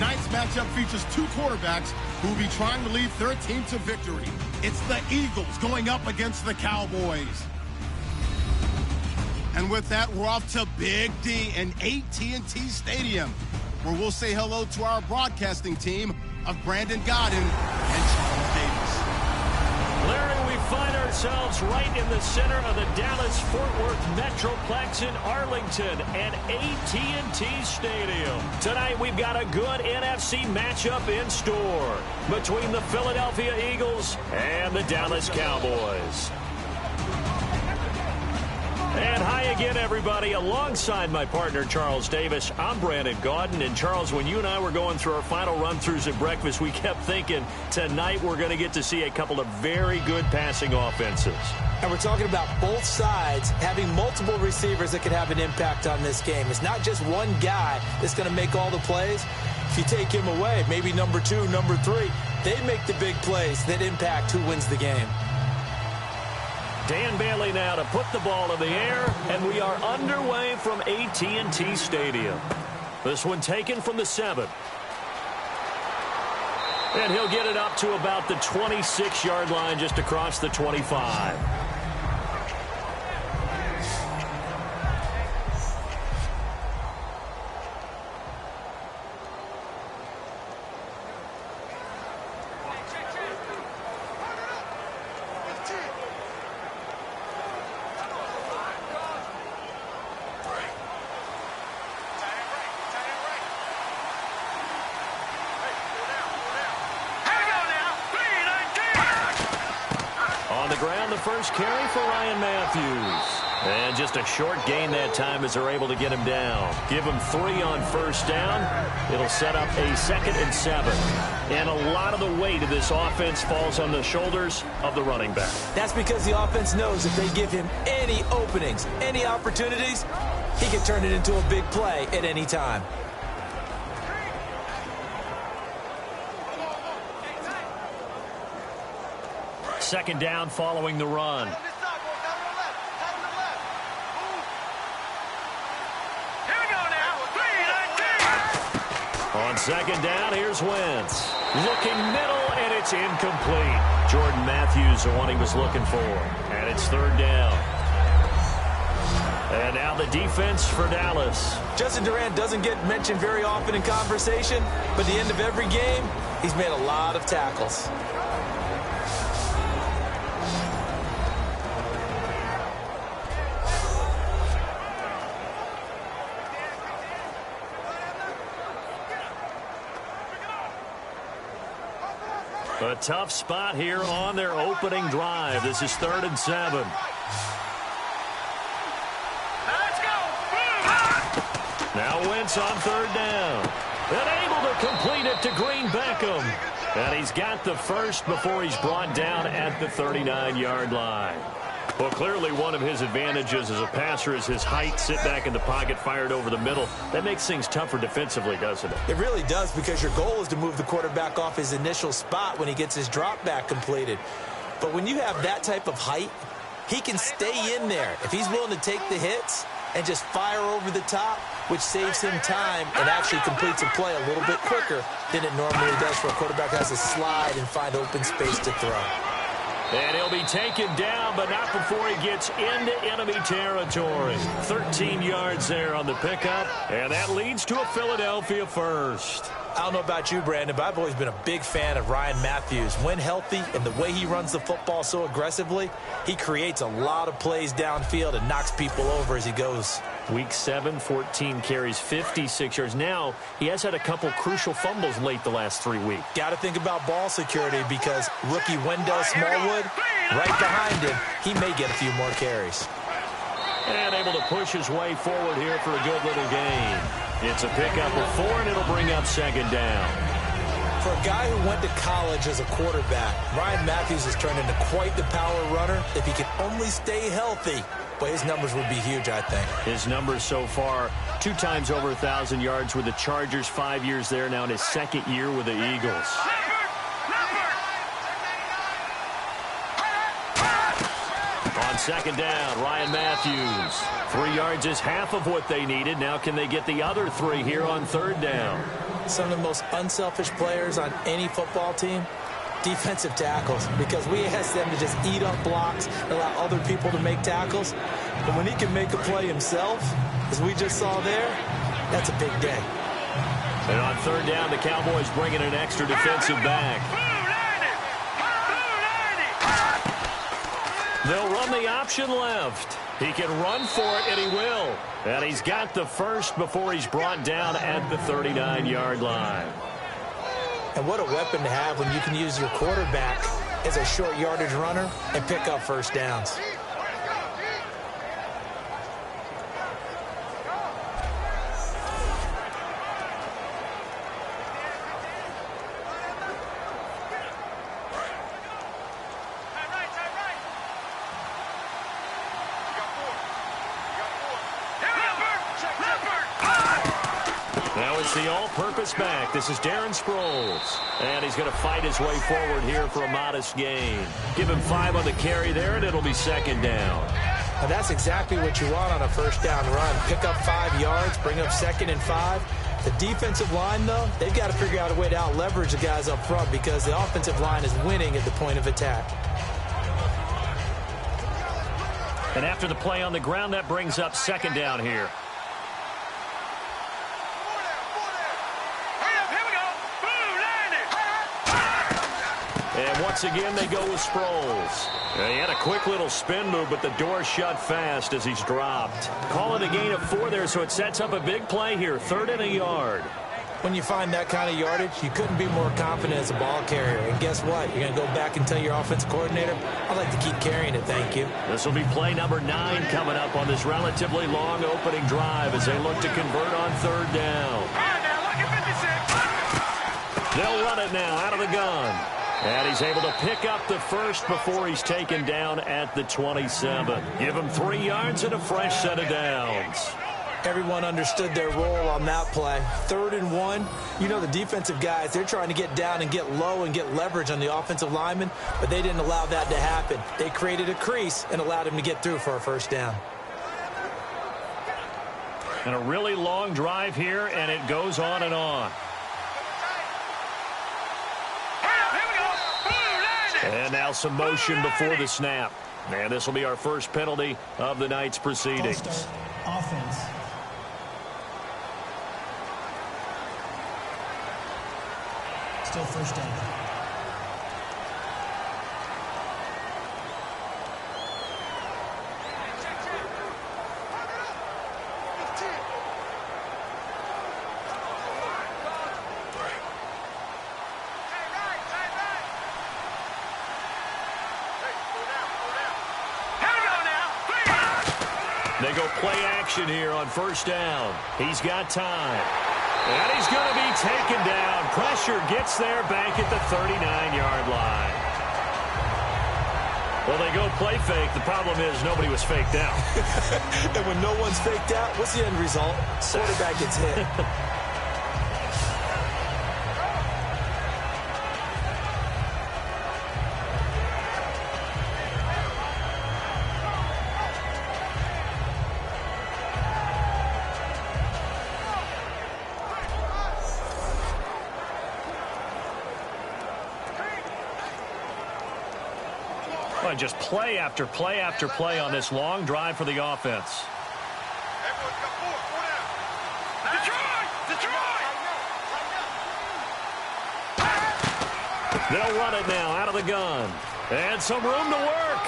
Tonight's matchup features two quarterbacks who will be trying to lead their team to victory. It's the Eagles going up against the Cowboys. And with that, we're off to Big D in AT&T Stadium, where we'll say hello to our broadcasting team of Brandon Godden and Charles Davis. Larry, we find ourselves right in the center of the Dallas-Fort Worth Metroplex in Arlington at AT&T Stadium. Tonight, we've got a good NFC matchup in store between the Philadelphia Eagles and the Dallas Cowboys. And hi again, everybody. Alongside my partner, Charles Davis, I'm Brandon Gaudin. And, Charles, when you and I were going through our final run-throughs at breakfast, we kept thinking tonight we're going to get to see a couple of very good passing offenses. And we're talking about both sides having multiple receivers that can have an impact on this game. It's not just one guy that's going to make all the plays. If you take him away, maybe number 2, number 3, they make the big plays that impact who wins the game. Dan Bailey now to put the ball in the air, and we are underway from AT&T Stadium. This one taken from the 7. And he'll get it up to about the 26-yard line, just across the 25. First carry for Ryan Matthews. And just a short gain that time as they're able to get him down. Give him 3 on first down. It'll set up a 2nd and 7. And a lot of the weight of this offense falls on the shoulders of the running back. That's because the offense knows if they give him any openings, any opportunities, he can turn it into a big play at any time. Second down following the run. On second down, here's Wentz. Looking middle, and it's incomplete. Jordan Matthews, the one he was looking for. And it's 3rd down. And now the defense for Dallas. Justin Durant doesn't get mentioned very often in conversation, but at the end of every game, he's made a lot of tackles. A tough spot here on their opening drive. This is 3rd and 7. Let's go! Now Wentz on 3rd down. And able to complete it to Green Beckham. And he's got the first before he's brought down at the 39-yard line. Well, clearly one of his advantages as a passer is his height. Sit back in the pocket, fired over the middle. That makes things tougher defensively, doesn't it? It really does, because your goal is to move the quarterback off his initial spot when he gets his drop back completed. But when you have that type of height, he can stay in there if he's willing to take the hits and just fire over the top, which saves him time and actually completes a play a little bit quicker than it normally does, where a quarterback has to slide and find open space to throw. And he'll be taken down, but not before he gets into enemy territory. 13 yards there on the pickup, and that leads to a Philadelphia first. I don't know about you, Brandon, but I've always been a big fan of Ryan Matthews. When healthy and the way he runs the football so aggressively, he creates a lot of plays downfield and knocks people over as he goes. Week 7, 14 carries, 56 yards. Now, he has had a couple crucial fumbles late the last 3 weeks. Got to think about ball security, because rookie Wendell Smallwood, right behind him, he may get a few more carries. And able to push his way forward here for a good little gain. It's a pickup of 4, and it'll bring up 2nd down. For a guy who went to college as a quarterback, Ryan Matthews has turned into quite the power runner. If he can only stay healthy, but his numbers would be huge, I think. His numbers so far, 2 times over 1,000 yards with the Chargers, 5 years there now in his 2nd year with the Eagles. On 2nd down, Ryan Matthews. 3 yards is half of what they needed. Now can they get the other 3 here on 3rd down? some of the most unselfish players on any football team? Defensive tackles, because we ask them to just eat up blocks and allow other people to make tackles. But when he can make a play himself, as we just saw there, that's a big day. And on third down, the Cowboys bring in an extra defensive back. They'll run the option left. He can run for it, and he will. And he's got the first before he's brought down at the 39-yard line. And what a weapon to have when you can use your quarterback as a short yardage runner and pick up first downs. Now it's the all-purpose back. This is Darren Sproles. And he's going to fight his way forward here for a modest gain. Give him 5 on the carry there, and it'll be second down. Now that's exactly what you want on a first down run. Pick up 5 yards, bring up 2nd and 5. The defensive line, though, they've got to figure out a way to out-leverage the guys up front because the offensive line is winning at the point of attack. And after the play on the ground, that brings up second down here. And once again, they go with Sproles. He had a quick little spin move, but the door shut fast as he's dropped. Call it a gain of 4 there, so it sets up a big play here. 3rd and a yard. When you find that kind of yardage, you couldn't be more confident as a ball carrier. And guess what? You're going to go back and tell your offensive coordinator, I'd like to keep carrying it, thank you. This will be play number 9 coming up on this relatively long opening drive as they look to convert on 3rd down. They'll run it now out of the gun. And he's able to pick up the first before he's taken down at the 27. Give him 3 yards and a fresh set of downs. Everyone understood their role on that play. 3rd and 1. You know the defensive guys, they're trying to get down and get low and get leverage on the offensive lineman, but they didn't allow that to happen. They created a crease and allowed him to get through for a first down. And a really long drive here, and it goes on and on. And now some motion before the snap. And this will be our first penalty of the night's proceedings. Offense. Still first down. They go play action here on first down. He's got time. And he's going to be taken down. Pressure gets there back at the 39-yard line. Well, they go play fake. The problem is nobody was faked out. And when no one's faked out, what's the end result? Quarterback gets hit. Well, just play after play after play on this long drive for the offense. They'll run it now out of the gun. And some room to work.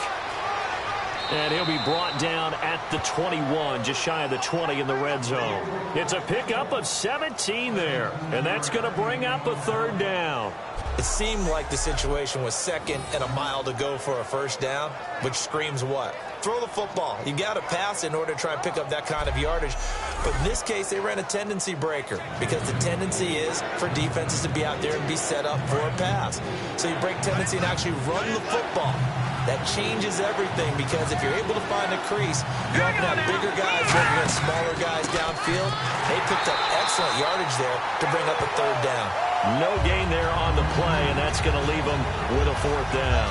And he'll be brought down at the 21, just shy of the 20 in the red zone. It's a pickup of 17 there. And that's going to bring up a 3rd down. It seemed like the situation was 2nd and a mile to go for a first down, which screams what? Throw the football. You got to pass in order to try and pick up that kind of yardage. But in this case, they ran a tendency breaker because the tendency is for defenses to be out there and be set up for a pass. So you break tendency and actually run the football. That changes everything because if you're able to find a crease, you often have bigger guys working on smaller guys downfield. They picked up excellent yardage there to bring up a 3rd down. No gain there on the play, and that's going to leave them with a 4th down.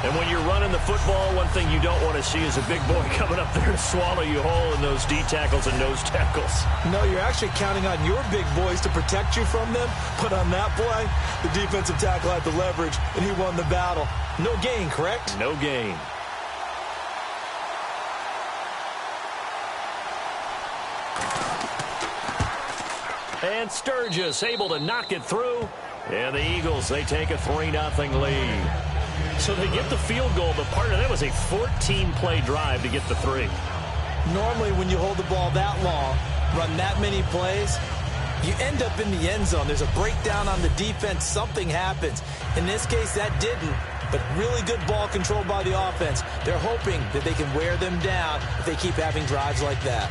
And when you're running the football, one thing you don't want to see is a big boy coming up there to swallow you whole in those D tackles and nose tackles. No, you're actually counting on your big boys to protect you from them. But on that play, the defensive tackle had the leverage, and he won the battle. No gain, correct? No gain. And Sturgis able to knock it through. And the Eagles, they take a 3-0 lead. So they get the field goal, but part of that was a 14-play drive to get the 3. Normally, when you hold the ball that long, run that many plays, you end up in the end zone. There's a breakdown on the defense. Something happens. In this case, that didn't. But really good ball control by the offense. They're hoping that they can wear them down if they keep having drives like that.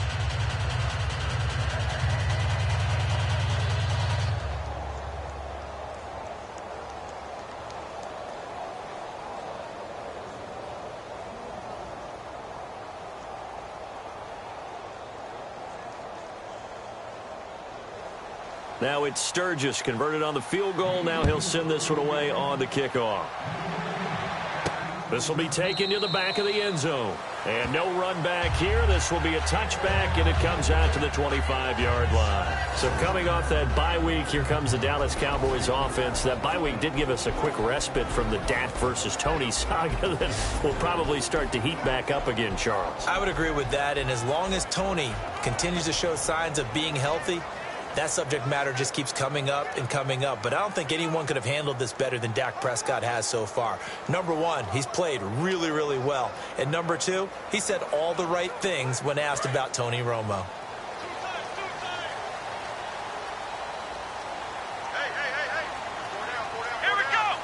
Now it's Sturgis converted on the field goal. Now he'll send this one away on the kickoff. This will be taken to the back of the end zone. And no run back here. This will be a touchback, and it comes out to the 25-yard line. So coming off that bye week, here comes the Dallas Cowboys offense. That bye week did give us a quick respite from the Dak versus Tony saga that will probably start to heat back up again, Charles. I would agree with that, and as long as Tony continues to show signs of being healthy, that subject matter just keeps coming up and coming up. But I don't think anyone could have handled this better than Dak Prescott has so far. Number one, he's played really, really well. And number two, he said all the right things when asked about Tony Romo. Here we go.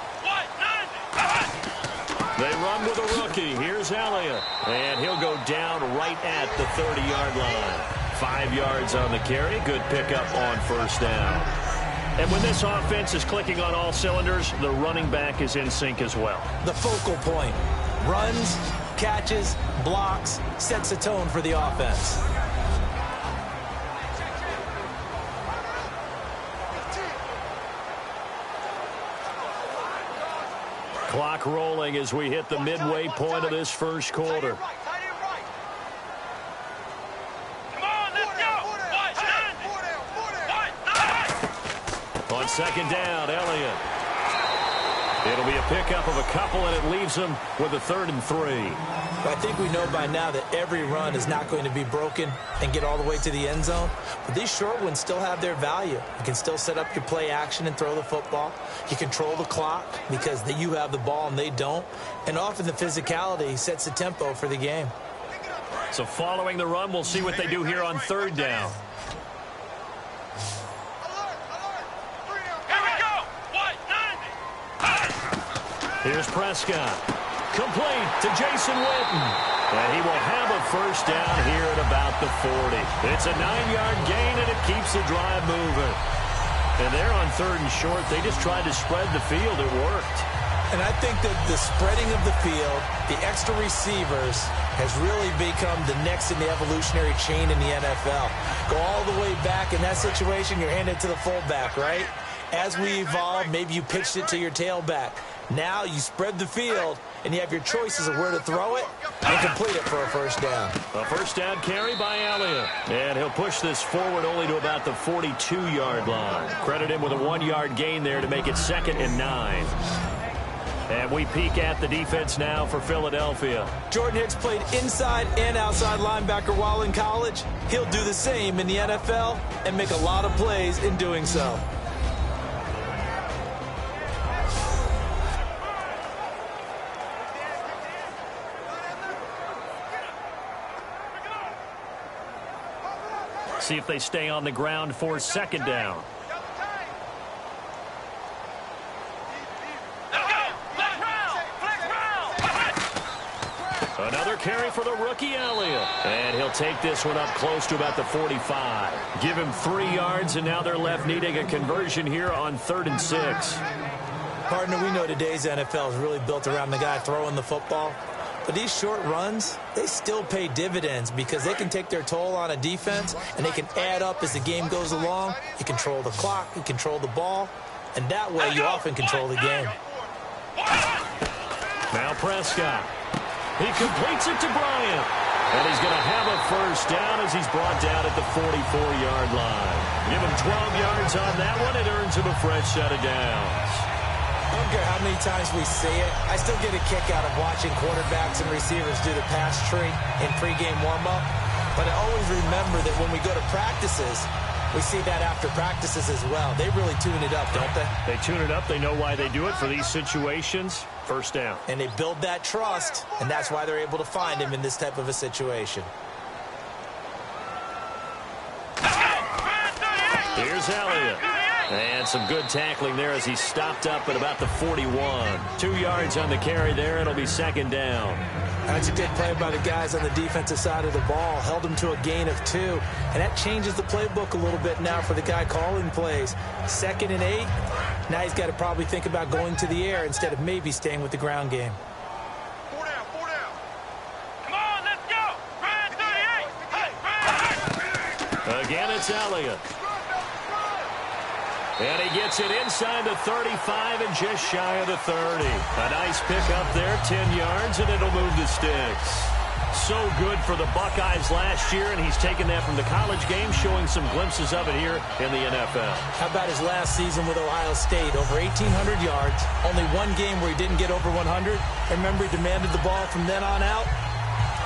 They run with a rookie. Here's Elliott. And he'll go down right at the 30-yard line. 5 yards on the carry. Good pickup on first down. And when this offense is clicking on all cylinders, the running back is in sync as well. The focal point. Runs, catches, blocks, sets a tone for the offense. Clock rolling as we hit the midway point of this first quarter. On second down, Elliott. It'll be a pickup of a couple, and it leaves them with a 3rd and 3. I think we know by now that every run is not going to be broken and get all the way to the end zone. But these short ones still have their value. You can still set up your play action and throw the football. You control the clock because you have the ball and they don't. And often the physicality sets the tempo for the game. So following the run, we'll see what they do here on 3rd down. Here's Prescott. Complete to Jason Witten. And he will have a first down here at about the 40. It's a 9-yard gain, and it keeps the drive moving. And they're on 3rd and short. They just tried to spread the field. It worked. And I think that the spreading of the field, the extra receivers, has really become the next in the evolutionary chain in the NFL. Go all the way back in that situation, you're handed to the fullback, right? As we evolve, maybe you pitched it to your tailback. Now you spread the field, and you have your choices of where to throw it and complete it for a first down. A first down carry by Elliott. And he'll push this forward only to about the 42-yard line. Credit him with a 1-yard gain there to make it 2nd and 9. And we peek at the defense now for Philadelphia. Jordan Hicks played inside and outside linebacker while in college. He'll do the same in the NFL and make a lot of plays in doing so. See if they stay on the ground for 2nd down. Another carry for the rookie Elliott. And he'll take this one up close to about the 45. Give him 3 yards, and now they're left needing a conversion here on 3rd and 6. Partner, we know today's NFL is really built around the guy throwing the football. But these short runs, they still pay dividends because they can take their toll on a defense, and they can add up as the game goes along. You control the clock, you control the ball, and that way you often control the game. Now Prescott. He completes it to Bryant. And he's going to have a first down as he's brought down at the 44-yard line. Give him 12 yards on that one. It earns him a fresh set of downs. I don't care how many times we see it. I still get a kick out of watching quarterbacks and receivers do the pass tree in pregame warm-up. But I always remember that when we go to practices, we see that after practices as well. They really tune it up, don't they? They tune it up. They know why they do it for these situations. First down. And they build that trust, and that's why they're able to find him in this type of a situation. Here's Elliott. And some good tackling there as he stopped up at about the 41. 2 yards on the carry there. It'll be second down. That's a good play by the guys on the defensive side of the ball. Held him to a gain of 2. And that changes the playbook a little bit now for the guy calling plays. 2nd and 8. Now he's got to probably think about going to the air instead of maybe staying with the ground game. 4 down, 4 down. Come on, let's go. Brand 38. Again, it's Elliott. And he gets it inside the 35 and just shy of the 30. A nice pickup there, 10 yards, and it'll move the sticks. So good for the Buckeyes last year, and he's taken that from the college game, showing some glimpses of it here in the NFL. How about his last season with Ohio State? Over 1,800 yards. Only one game where he didn't get over 100. Remember, he demanded the ball from then on out.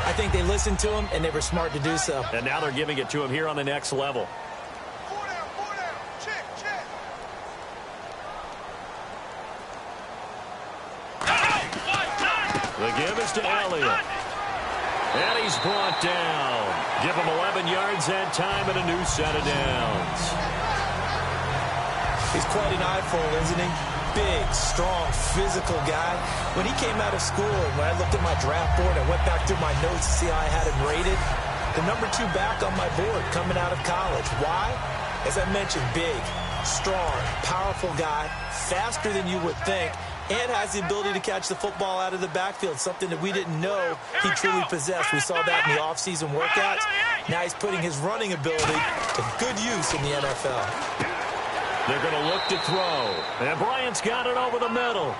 I think they listened to him, and they were smart to do so. And now they're giving it to him here on the next level. 4 down, 4 down. Check, check. The give is to Elliott. And he's brought down. Give him 11 yards that time and a new set of downs. He's quite an eyeful, isn't he? Big, strong, physical guy. When he came out of school and when I looked at my draft board, I went back through my notes to see how I had him rated. The number 2 back on my board coming out of college. Why? As I mentioned, big, strong, powerful guy, faster than you would think, and has the ability to catch the football out of the backfield, something that we didn't know he truly possessed. We saw that in the offseason workouts. Now he's putting his running ability to good use in the NFL. They're going to look to throw. And Bryant's got it over the middle.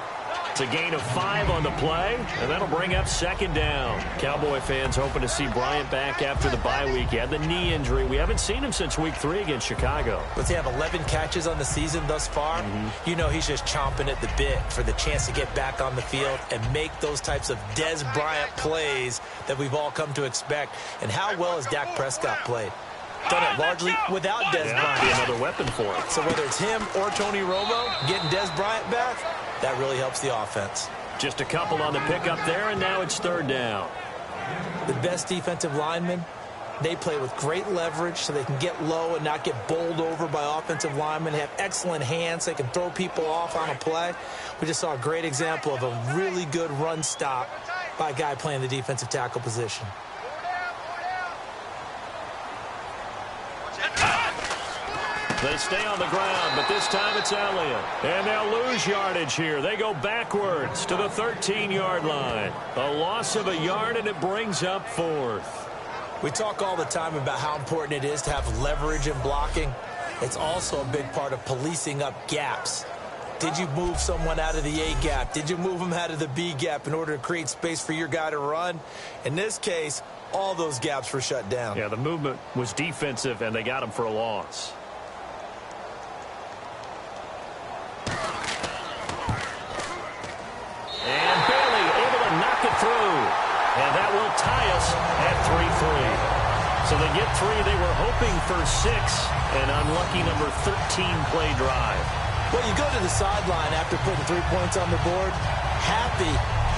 It's a gain of 5 on the play, and that'll bring up second down. Cowboy fans hoping to see Bryant back after the bye week. He had the knee injury. We haven't seen him since week 3 against Chicago. But they have 11 catches on the season thus far. You know he's just chomping at the bit for the chance to get back on the field and make those types of Dez Bryant plays that we've all come to expect. And how well has Dak Prescott played? Done it largely without Dez Bryant. Be another weapon for him. So whether it's him or Tony Romo getting Dez Bryant back, that really helps the offense. Just a couple on the pickup there, and now it's third down. The best defensive linemen, they play with great leverage so they can get low and not get bowled over by offensive linemen. They have excellent hands. They can throw people off on a play. We just saw a great example of a really good run stop by a guy playing the defensive tackle position. They stay on the ground, but this time it's Elliott. And they'll lose yardage here. They go backwards to the 13-yard line. A loss of a yard, and it brings up 4th. We talk all the time about how important it is to have leverage in blocking. It's also a big part of policing up gaps. Did you move someone out of the A gap? Did you move them out of the B gap in order to create space for your guy to run? In this case, all those gaps were shut down. Yeah, the movement was defensive, and they got him for a loss. And Bailey able to knock it through. And that will tie us at 3-3. So they get 3. They were hoping for 6. An unlucky number 13 play drive. Well, you go to the sideline after putting 3 points on the board, happy,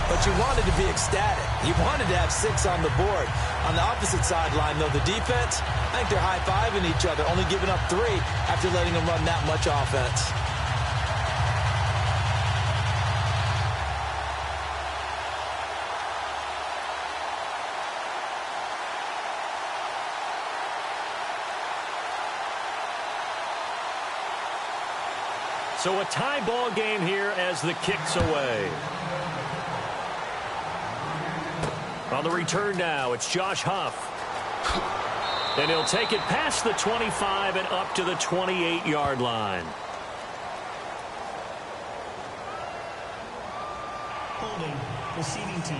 but you wanted to be ecstatic. You wanted to have 6 on the board. On the opposite sideline, though, the defense, I think they're high-fiving each other, only giving up 3 after letting them run that much offense. So a tie ball game here as the kick's away. On the return now, it's Josh Huff. And he'll take it past the 25 and up to the 28-yard line. Holding Receiving team.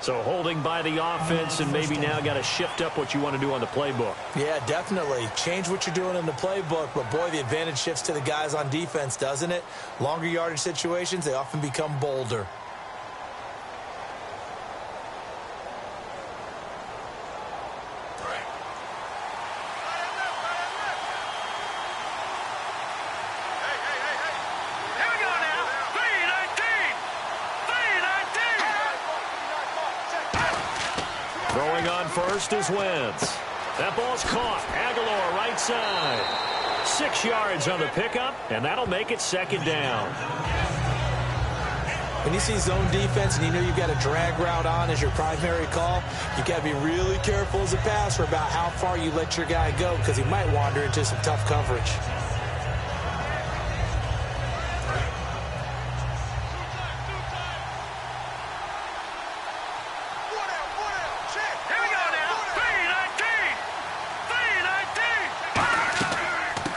So holding by the offense, and maybe now got to shift up what you want to do on the playbook. Yeah, definitely. Change what you're doing in the playbook, but boy, the advantage shifts to the guys on defense, doesn't it? Longer yardage situations, they often become bolder. Throwing on first is Wentz. That ball's caught. Aguilar right side. 6 yards on the pickup, and that'll make it second down. When you see zone defense and you know you've got a drag route on as your primary call, you got to be really careful as a passer about how far you let your guy go because he might wander into some tough coverage.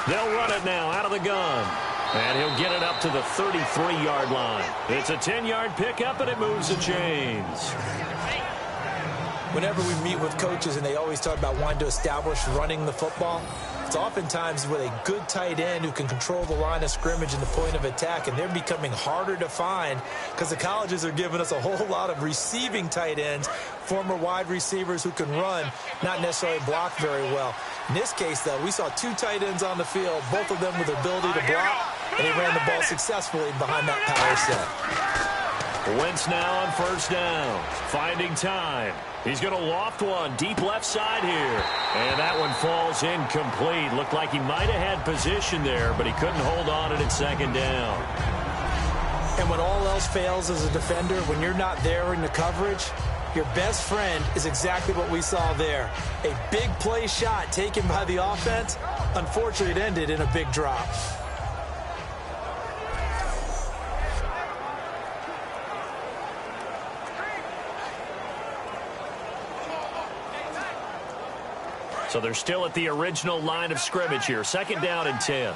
They'll run it now out of the gun. And he'll get it up to the 33-yard line. It's a 10-yard pickup, and it moves the chains. Whenever we meet with coaches and they always talk about wanting to establish running the football, it's oftentimes with a good tight end who can control the line of scrimmage and the point of attack, and they're becoming harder to find because the colleges are giving us a whole lot of receiving tight ends, former wide receivers who can run, not necessarily block very well. In this case, though, we saw 2 tight ends on the field, both of them with the ability to block, and they ran the ball successfully behind that power set. Wentz now on first down, finding time. He's going to loft one deep left side here. And that one falls incomplete. Looked like he might have had position there, but he couldn't hold on at second down. And when all else fails as a defender, when you're not there in the coverage, your best friend is exactly what we saw there. A big play shot taken by the offense. Unfortunately, it ended in a big drop. So they're still at the original line of scrimmage here. Second down and 10.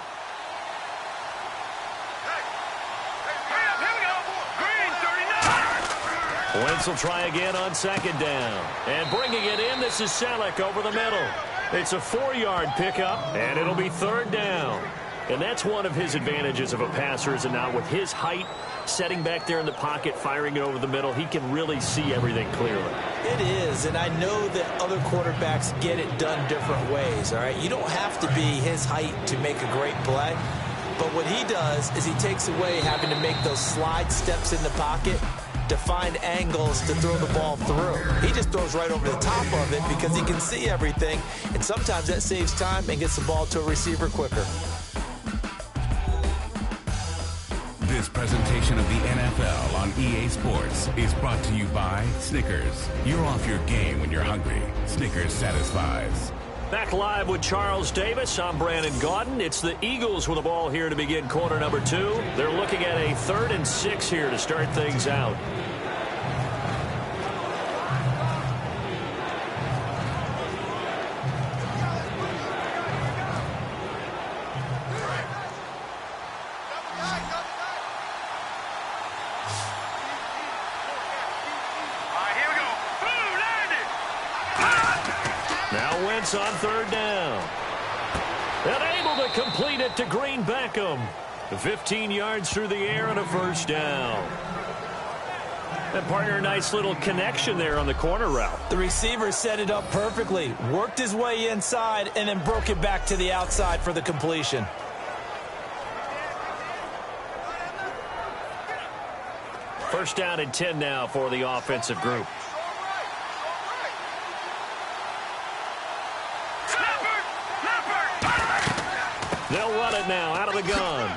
Wentz will try again on second down. And bringing it in, this is Selleck over the middle. It's a 4-yard pickup, and it'll be third down. And that's one of his advantages of a passer, is it not? With his height, setting back there in the pocket, firing it over the middle, he can really see everything clearly. It is, and I know that other quarterbacks get it done different ways, all right? You don't have to be his height to make a great play. But what he does is he takes away having to make those slide steps in the pocket to find angles to throw the ball through. He just throws right over the top of it because he can see everything, and sometimes that saves time and gets the ball to a receiver quicker. This presentation of the NFL on EA Sports is brought to you by Snickers. You're off your game when you're hungry. Snickers satisfies. Back live with Charles Davis. I'm Brandon Gaudin. It's the Eagles with the ball here to begin quarter number 2. They're looking at a 3rd and 6 here to start things out. Wentz on third down. And able to complete it to Green Beckham. 15 yards through the air and a first down. And partner, nice little connection there on the corner route. The receiver set it up perfectly, worked his way inside, and then broke it back to the outside for the completion. First down and 10 now for the offensive group. They'll run it now out of the gun.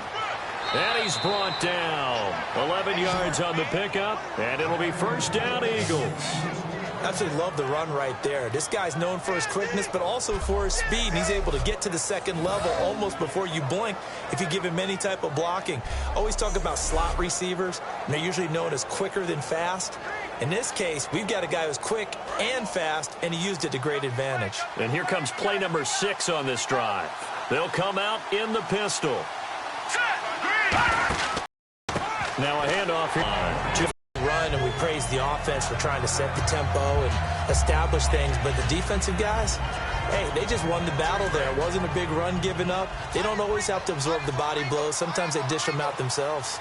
And he's brought down. 11 yards on the pickup, and it'll be first down, Eagles. Absolutely love the run right there. This guy's known for his quickness, but also for his speed. And he's able to get to the second level almost before you blink if you give him any type of blocking. Always talk about slot receivers, and they're usually known as quicker than fast. In this case, we've got a guy who's quick and fast, and he used it to great advantage. And here comes play number 6 on this drive. They'll come out in the pistol. Now a handoff here. Run, and we praise the offense for trying to set the tempo and establish things, but the defensive guys, hey, they just won the battle there. It wasn't a big run given up. They don't always have to absorb the body blows. Sometimes they dish them out themselves.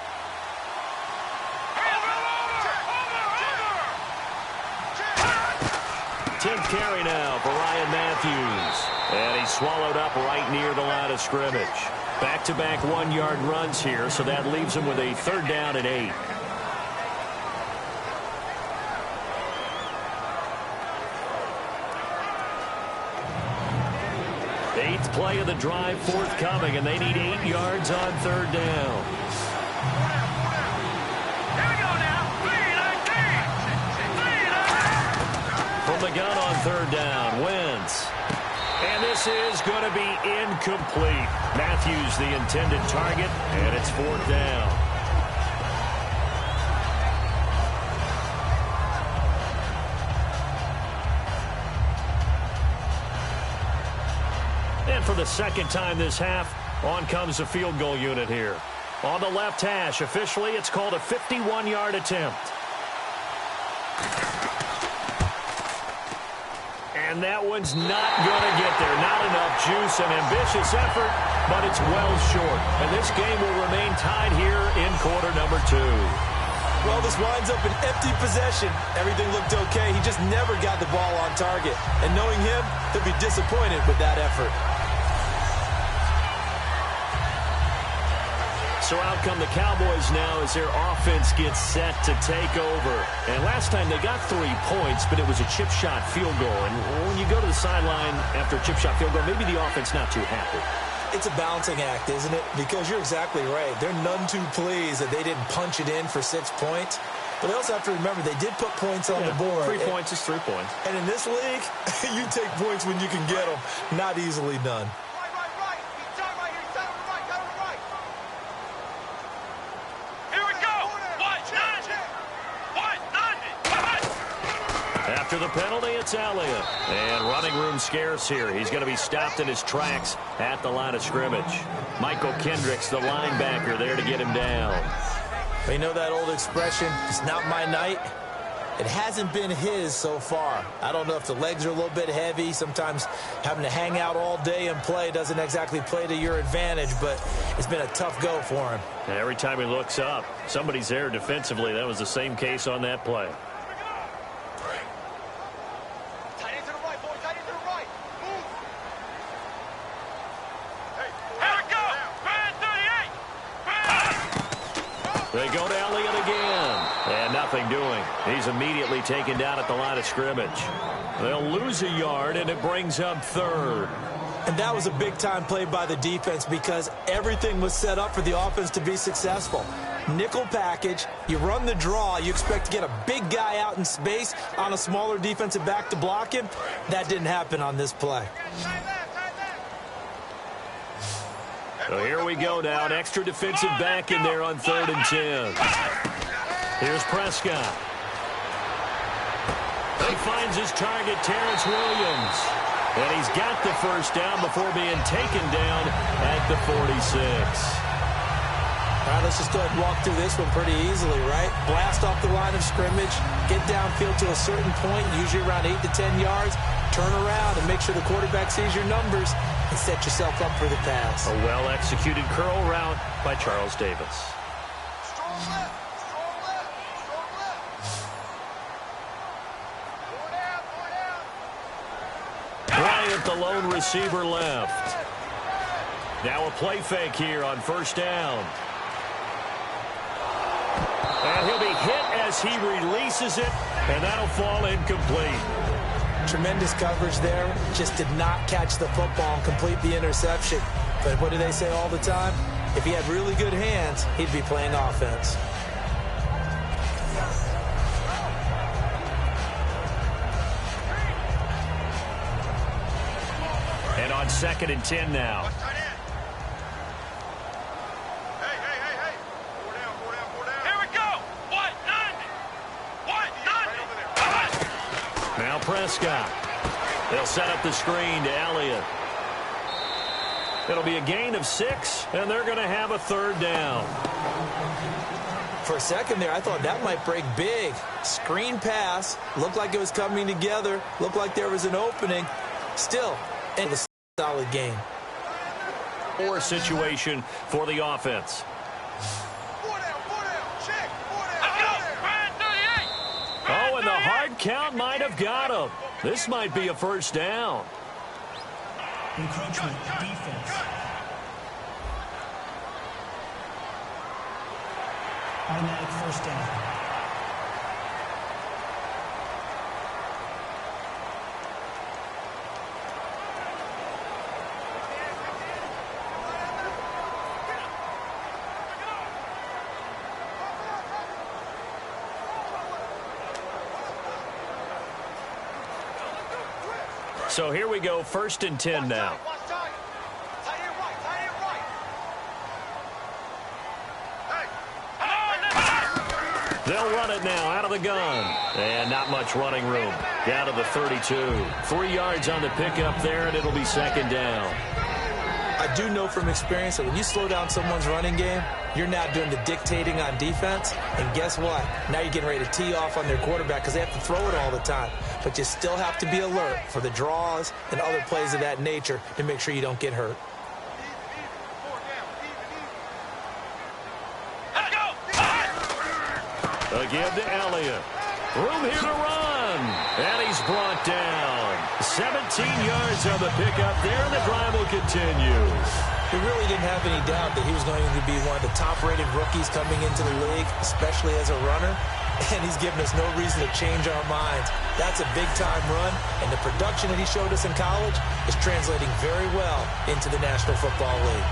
10th carry now for Ryan Matthews. And he's swallowed up right near the line of scrimmage. Back-to-back one-yard runs here, so that leaves him with a 3rd down and 8. Eighth play of the drive forthcoming, and they need 8 yards on 3rd down. From the gun on 3rd down, Wentz. And this is going to be incomplete. Matthews the intended target, and it's 4th down. And for the 2nd time this half, on comes the field goal unit here. On the left hash, officially it's called a 51-yard attempt. And that one's not going to get there. Not enough juice, an ambitious effort, but it's well short. And this game will remain tied here in quarter number 2. Well, this winds up an empty possession. Everything looked okay. He just never got the ball on target. And knowing him, he'll be disappointed with that effort. So out come the Cowboys now as their offense gets set to take over. And last time they got 3 points, but it was a chip shot field goal. And when you go to the sideline after a chip shot field goal, maybe the offense not too happy. It's a balancing act, isn't it? Because you're exactly right. They're none too pleased that they didn't punch it in for 6 points. But they also have to remember they did put points on the board. 3 points is 3 points. And in this league, you take points when you can get them. Not easily done. After the penalty, it's Elliott. And running room scarce here. He's going to be stopped in his tracks at the line of scrimmage. Michael Kendricks, the linebacker, there to get him down. You know that old expression, it's not my night? It hasn't been his so far. I don't know if the legs are a little bit heavy. Sometimes having to hang out all day and play doesn't exactly play to your advantage, but it's been a tough go for him. And every time he looks up, somebody's there defensively. That was the same case on that play. They go to Elliott again. And nothing doing. He's immediately taken down at the line of scrimmage. They'll lose a yard, and it brings up 3rd. And that was a big-time play by the defense because everything was set up for the offense to be successful. Nickel package, you run the draw, you expect to get a big guy out in space on a smaller defensive back to block him. That didn't happen on this play. So here we go now. An extra defensive back in there on 3rd and 10. Here's Prescott. He finds his target, Terrence Williams. And he's got the 1st down before being taken down at the 46. All right, let's just go ahead and walk through this one pretty easily, right? Blast off the line of scrimmage, get downfield to a certain point, usually around 8 to 10 yards, turn around and make sure the quarterback sees your numbers and set yourself up for the pass. A well-executed curl route by Charles Davis. Strong left, strong left, strong left. Bryant, the lone receiver, left. Now a play fake here on 1st down. And he'll be hit as he releases it, and that'll fall incomplete. Tremendous coverage there. Just did not catch the football and complete the interception. But what do they say all the time? If he had really good hands, he'd be playing offense. And on 2nd and 10 now. Now Prescott. They'll set up the screen to Elliott. It'll be a gain of 6, and they're going to have a 3rd down. For a second there, I thought that might break big. Screen pass. Looked like it was coming together. Looked like there was an opening. Still, it was a solid game. Poor situation for the offense. Oh, and the hard count might have got him. This might be a first down. Encroachment defense. Automatic first down. So here we go, 1st and 10 now. They'll run it now out of the gun. And not much running room. Down to the 32. 3 yards on the pickup there, and it'll be 2nd down. I do know from experience that when you slow down someone's running game, you're now doing the dictating on defense. And guess what? Now you're getting ready to tee off on their quarterback because they have to throw it all the time. But you still have to be alert for the draws and other plays of that nature to make sure you don't get hurt. A give to Elliott. Room here to run. And he's brought down. 17 yards on the pickup there, and the drive will continue. We really didn't have any doubt that he was going to be one of the top-rated rookies coming into the league, especially as a runner. And he's given us no reason to change our minds. That's a big-time run, and the production that he showed us in college is translating very well into the National Football League.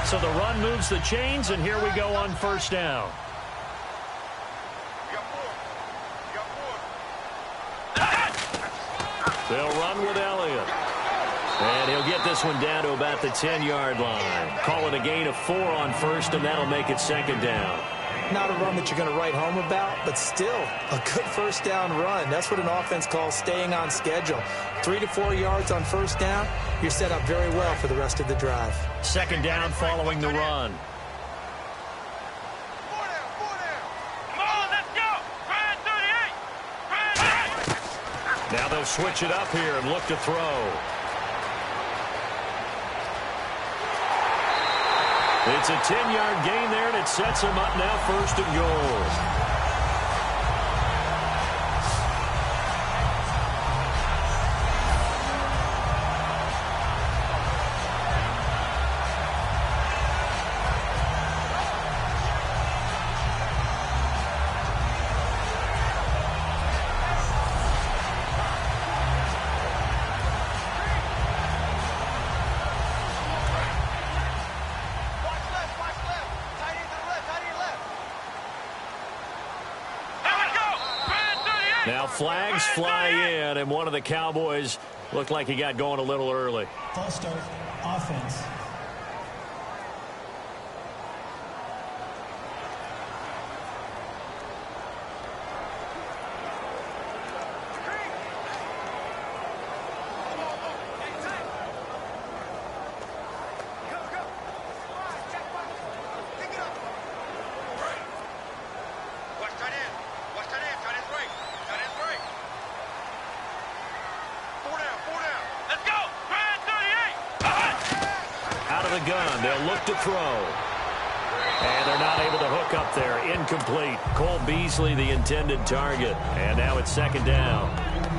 So the run moves the chains, and here we go on 1st down. They'll run with Elliott. And he'll get this one down to about the 10-yard line. Call it a gain of 4 on 1st, and that'll make it 2nd down. Not a run that you're going to write home about, but still a good 1st down run. That's what an offense calls staying on schedule. 3 to 4 yards on 1st down, you're set up very well for the rest of the drive. 2nd down following the run. Now they'll switch it up here and look to throw. It's a 10-yard gain there, and it sets him up now 1st and goal. Now flags fly in, and one of the Cowboys looked like he got going a little early. False start, offense. Gun. They'll look to throw. And they're not able to hook up there. Incomplete. Cole Beasley, the intended target. And now it's 2nd down.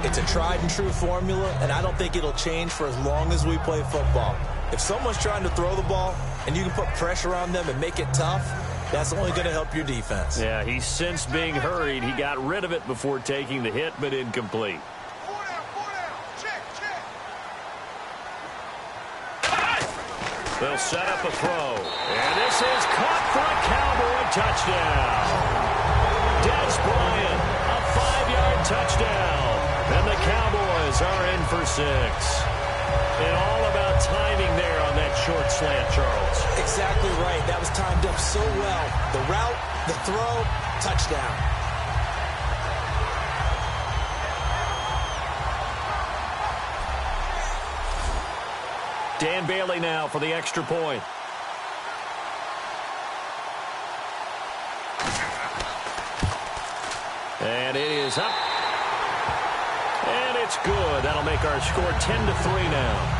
It's a tried and true formula, and I don't think it'll change for as long as we play football. If someone's trying to throw the ball and you can put pressure on them and make it tough, that's only going to help your defense. Yeah, he's since being hurried. He got rid of it before taking the hit, but incomplete. They'll set up a throw. And this is caught for a Cowboy touchdown. Dez Bryant, a 5-yard touchdown. And the Cowboys are in for 6. And all about timing there on that short slant, Charles. Exactly right. That was timed up so well. The route, the throw, touchdown. Dan Bailey now for the extra point. And it is up. And it's good. That'll make our score 10-3 now.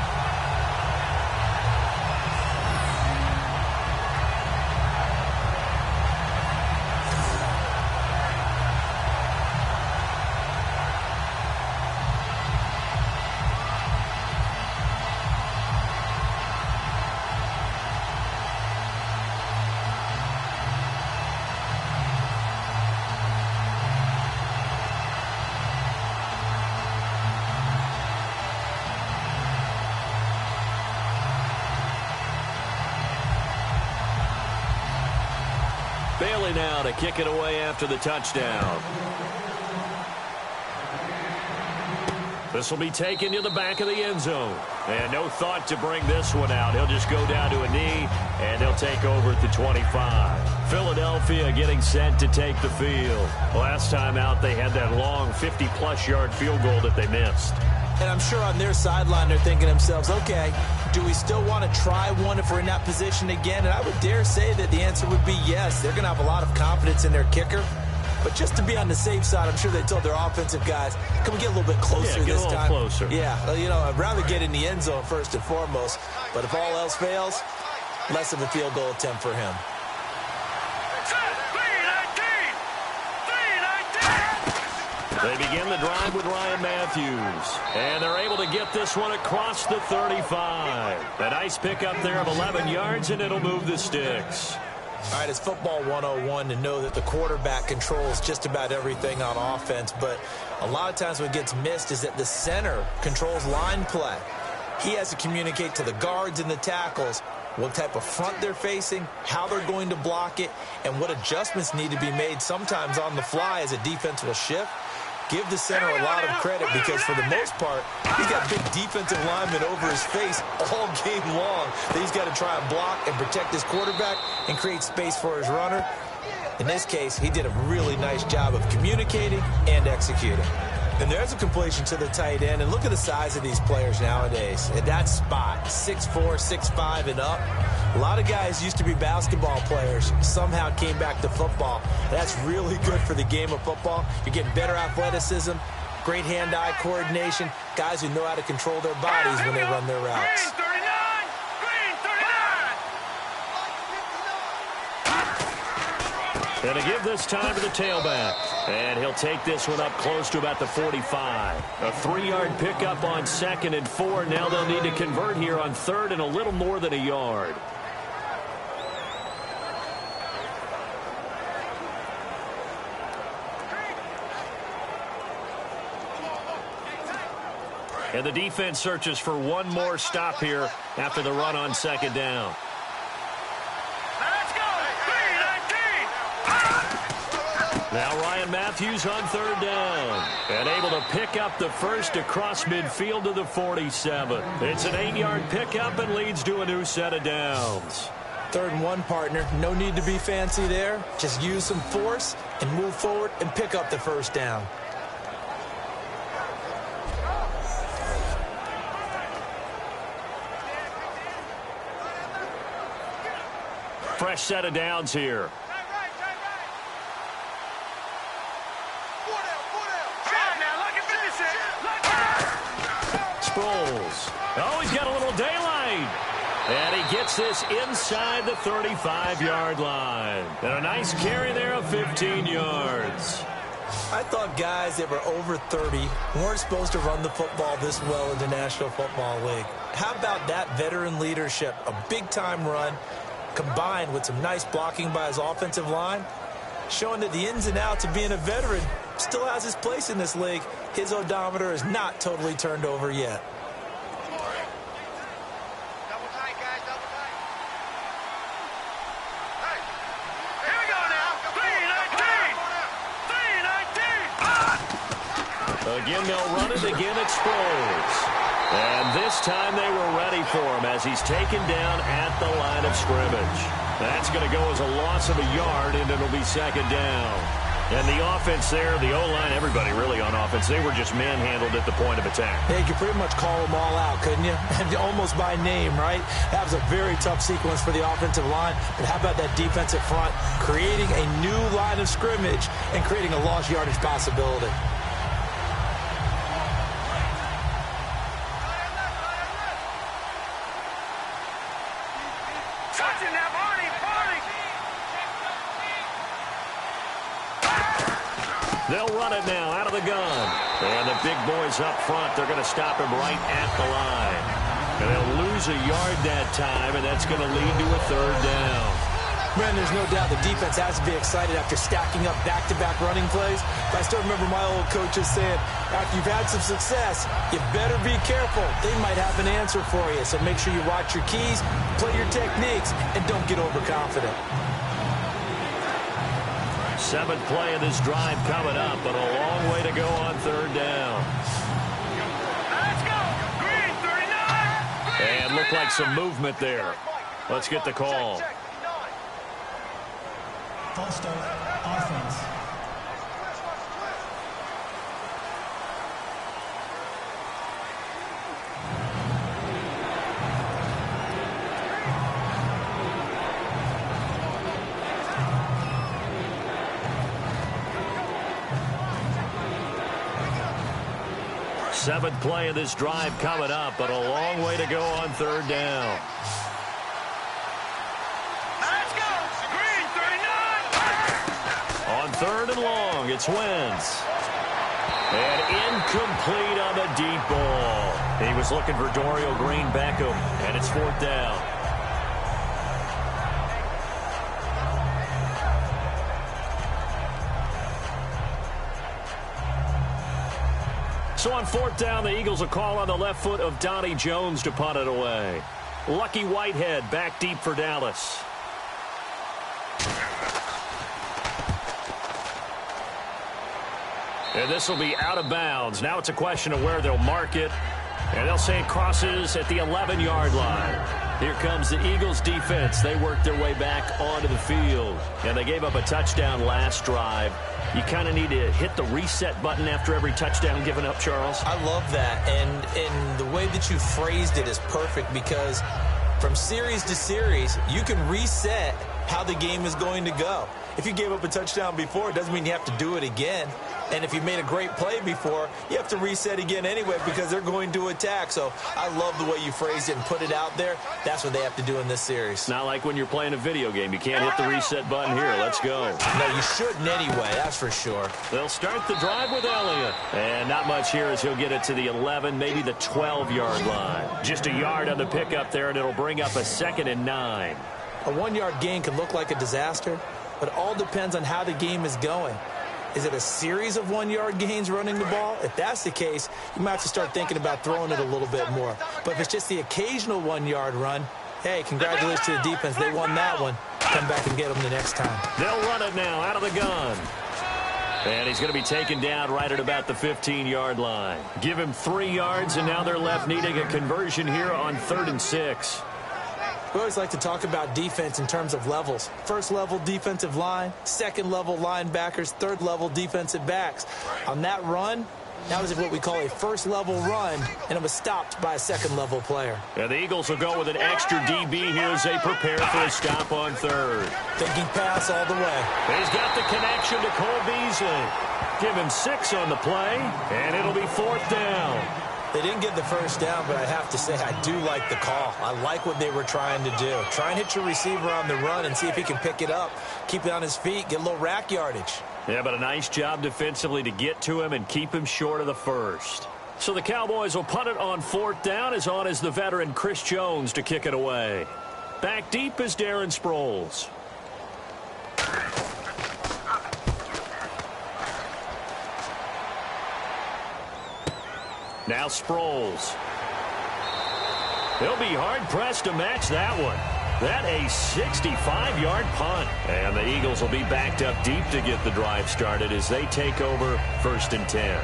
Bailey now to kick it away after the touchdown. This will be taken to the back of the end zone. And no thought to bring this one out. He'll just go down to a knee, and he'll take over at the 25. Philadelphia getting set to take the field. Last time out, they had that long 50-plus yard field goal that they missed. And I'm sure on their sideline they're thinking to themselves, okay, do we still want to try one if we're in that position again? And I would dare say that the answer would be yes. They're going to have a lot of confidence in their kicker. But just to be on the safe side, I'm sure they told their offensive guys, can we get a little bit closer this time? Closer. Yeah, you know, I'd rather get in the end zone first and foremost. But if all else fails, less of a field goal attempt for him. They begin the drive with Ryan Matthews. And they're able to get this one across the 35. A nice pickup there of 11 yards, and it'll move the sticks. All right, it's football 101 to know that the quarterback controls just about everything on offense. But a lot of times what gets missed is that the center controls line play. He has to communicate to the guards and the tackles what type of front they're facing, how they're going to block it, and what adjustments need to be made sometimes on the fly as a defense will shift. Give the center a lot of credit because for the most part, he's got big defensive linemen over his face all game long that he's got to try and block and protect his quarterback and create space for his runner. In this case, he did a really nice job of communicating and executing. And there's a completion to the tight end. And look at the size of these players nowadays. At that spot, 6'4", 6'5", and up. A lot of guys used to be basketball players, somehow came back to football. That's really good for the game of football. You're getting better athleticism, great hand-eye coordination, guys who know how to control their bodies when they run their routes. And to give this time to the tailback. And he'll take this one up close to about the 45. A 3-yard pickup on 2nd and 4. Now they'll need to convert here on 3rd and a little more than a yard. And the defense searches for one more stop here after the run on 2nd down. Now Ryan Matthews on 3rd down. And able to pick up the first across midfield to the 47. It's an 8-yard pickup and leads to a new set of downs. 3rd and 1, partner. No need to be fancy there. Just use some force and move forward and pick up the first down. Fresh set of downs here. Sproles. Oh, he's got a little daylight. And he gets this inside the 35-yard line. And a nice carry there of 15 yards. I thought guys that were over 30 weren't supposed to run the football this well in the National Football League. How about that veteran leadership? A big-time run combined with some nice blocking by his offensive line, showing that the ins and outs of being a veteran still has his place in this league. His odometer is not totally turned over yet. Double tight, guys, double tight. Hey, here we go now. 3-19. 3-19. Again, they'll run it. Again, it's Sproles. And this time they were ready for him as he's taken down at the line of scrimmage. That's going to go as a loss of a yard, and it'll be 2nd down. And the offense there, the O-line, everybody really on offense, they were just manhandled at the point of attack. Yeah, you could pretty much call them all out, couldn't you? And almost by name, right? That was a very tough sequence for the offensive line. But how about that defensive front? Creating a new line of scrimmage and creating a lost yardage possibility. They'll run it now out of the gun. And the big boys up front, they're going to stop him right at the line. And they'll lose a yard that time, and that's going to lead to a third down. Man, there's no doubt the defense has to be excited after stacking up back-to-back running plays. But I still remember my old coaches saying, after you've had some success, you better be careful. They might have an answer for you. So make sure you watch your keys, play your techniques, and don't get overconfident. Seventh play of this drive coming up, but a long way to go on third down. Let's go! Green, 39! And looked like some movement there. Let's get the call. False start, offense. Seventh play of this drive coming up, but a long way to go on third down. Let's go! Green, 39! On third and long, it's Wentz. And incomplete on the deep ball. He was looking for Dorial Green-Beckham, and it's fourth down. So on fourth down, the Eagles will call on the left foot of Donnie Jones to punt it away. Lucky Whitehead back deep for Dallas. And this will be out of bounds. Now it's a question of where they'll mark it. And they'll say it crosses at the 11-yard line. Here comes the Eagles defense. They worked their way back onto the field. And they gave up a touchdown last drive. You kind of need to hit the reset button after every touchdown given up, Charles. I love that. And the way that you phrased it is perfect because from series to series, you can reset how the game is going to go. If you gave up a touchdown before, it doesn't mean you have to do it again. And if you made a great play before, you have to reset again anyway because they're going to attack. So I love the way you phrased it and put it out there. That's what they have to do in this series. Not like when you're playing a video game. You can't hit the reset button here. Let's go. No, you shouldn't anyway. That's for sure. They'll start the drive with Elliott. And not much here as he'll get it to the 11, maybe the 12-yard line. Just a yard on the pickup there, and it'll bring up a 2nd and 9. A 1-yard gain can look like a disaster, but it all depends on how the game is going. Is it a series of 1-yard gains running the ball? If that's the case, you might have to start thinking about throwing it a little bit more. But if it's just the occasional 1-yard run, hey, congratulations to the defense. They won that one. Come back and get them the next time. They'll run it now out of the gun. And he's going to be taken down right at about the 15-yard line. Give him 3 yards, and now they're left needing a conversion here on 3rd and 6. We always like to talk about defense in terms of levels. First level defensive line, second level linebackers, third level defensive backs. On that run, that was what we call a first level run, and it was stopped by a second level player. And the Eagles will go with an extra DB here as they prepare for a stop on 3rd. Thinking pass all the way. He's got the connection to Cole Beasley. Give him 6 on the play, and it'll be 4th down. They didn't get the first down, but I have to say I do like the call. I like what they were trying to do. Try and hit your receiver on the run and see if he can pick it up. Keep it on his feet, get a little rack yardage. Yeah, but a nice job defensively to get to him and keep him short of the first. So the Cowboys will punt it on 4th down, as on is the veteran Chris Jones to kick it away. Back deep is Darren Sproles. Now Sproles. They'll be hard-pressed to match that one. That a 65-yard punt. And the Eagles will be backed up deep to get the drive started as they take over 1st and 10.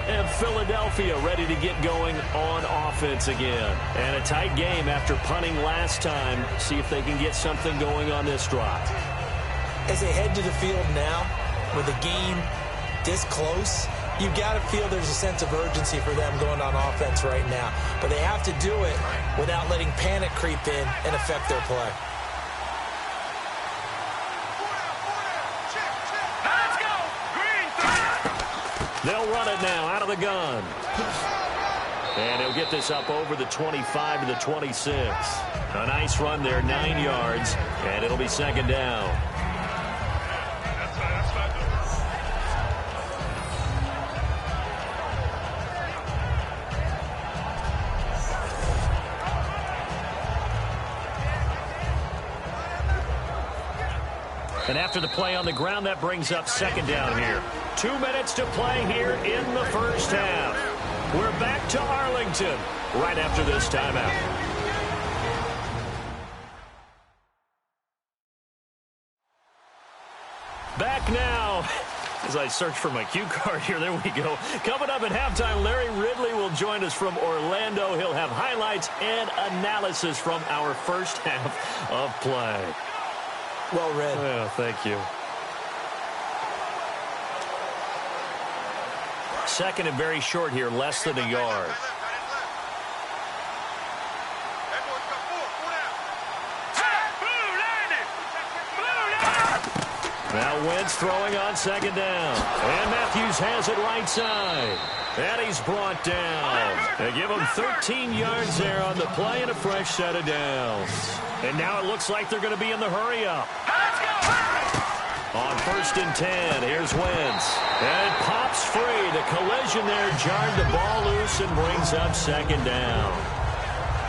And Philadelphia ready to get going on offense again. And a tight game after punting last time. See if they can get something going on this drive. As they head to the field now, with a game this close, you've got to feel there's a sense of urgency for them going on offense right now. But they have to do it without letting panic creep in and affect their play. Let's go! Green, They'll run it now out of the gun. And he'll get this up over the 25 to the 26. A nice run there, 9 yards, and it'll be second down. And after the play on the ground, that brings up second down here. 2 minutes to play here in the first half. We're back to Arlington right after this timeout. Back now. As I search for my cue card here, there we go. Coming up at halftime, Larry Ridley will join us from Orlando. He'll have highlights and analysis from our first half of play. Well read. Yeah, thank you. Second and very short here, less than a yard. Now Wentz throwing on second down. And Matthews has it right side. And he's brought down. They give him 13 yards there on the play and a fresh set of downs. And now it looks like they're going to be in the hurry-up. On 1st and 10, here's Wentz. And it pops free. The collision there jarred the ball loose and brings up second down.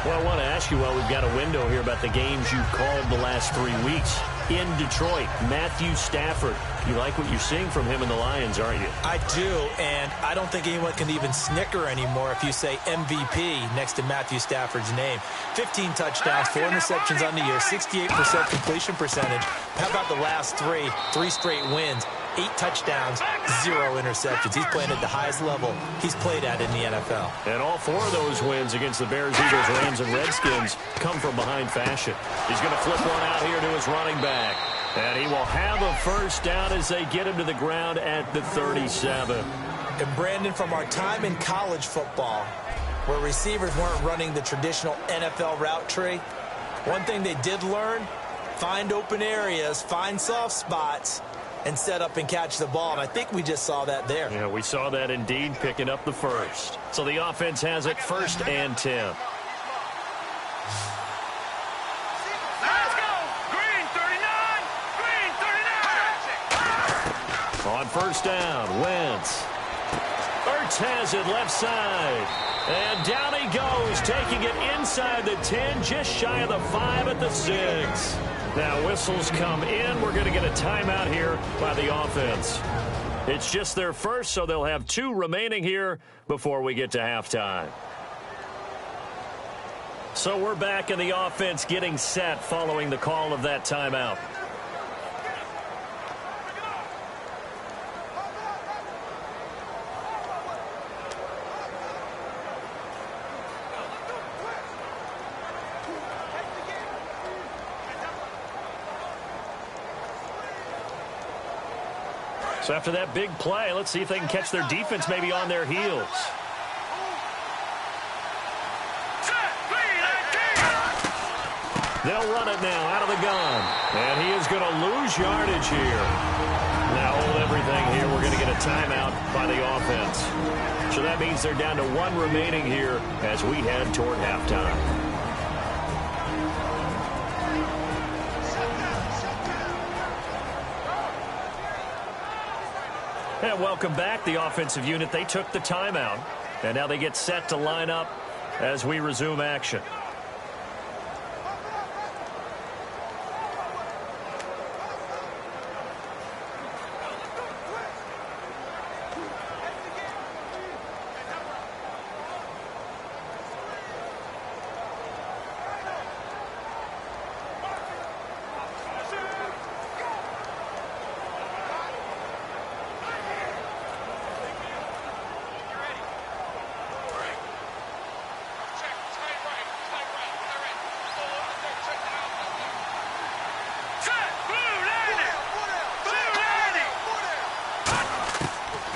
Well, I want to ask you, we've got a window here about the games you've called the last 3 weeks. In Detroit, Matthew Stafford. You like what you're seeing from him in the Lions, aren't you? I do, and I don't think anyone can even snicker anymore if you say MVP next to Matthew Stafford's name. 15 touchdowns, 4 interceptions on the year, 68% completion percentage. How about the last 3 straight wins, 8 touchdowns, 0 interceptions. He's playing at the highest level he's played at in the NFL. And all 4 of those wins against the Bears, Eagles, Rams, and Redskins come from behind fashion. He's going to flip one out here to his running back. And he will have a first down as they get him to the ground at the 37. And Brandon, from our time in college football, where receivers weren't running the traditional NFL route tree, one thing they did learn, find open areas, find soft spots, and set up and catch the ball. And I think we just saw that there. Yeah, we saw that indeed, picking up the first. So the offense has it 1st and 10. On 1st down, Wentz. Ertz has it left side. And down he goes, taking it inside the 10, just shy of the 5 at the 6. Now whistles come in. We're going to get a timeout here by the offense. It's just their first, so they'll have 2 remaining here before we get to halftime. So we're back in the offense getting set following the call of that timeout. So after that big play, let's see if they can catch their defense maybe on their heels. They'll run it now out of the gun. And he is going to lose yardage here. Now hold everything here. We're going to get a timeout by the offense. So that means they're down to 1 remaining here as we head toward halftime. And welcome back, the offensive unit. They took the timeout, and now they get set to line up as we resume action.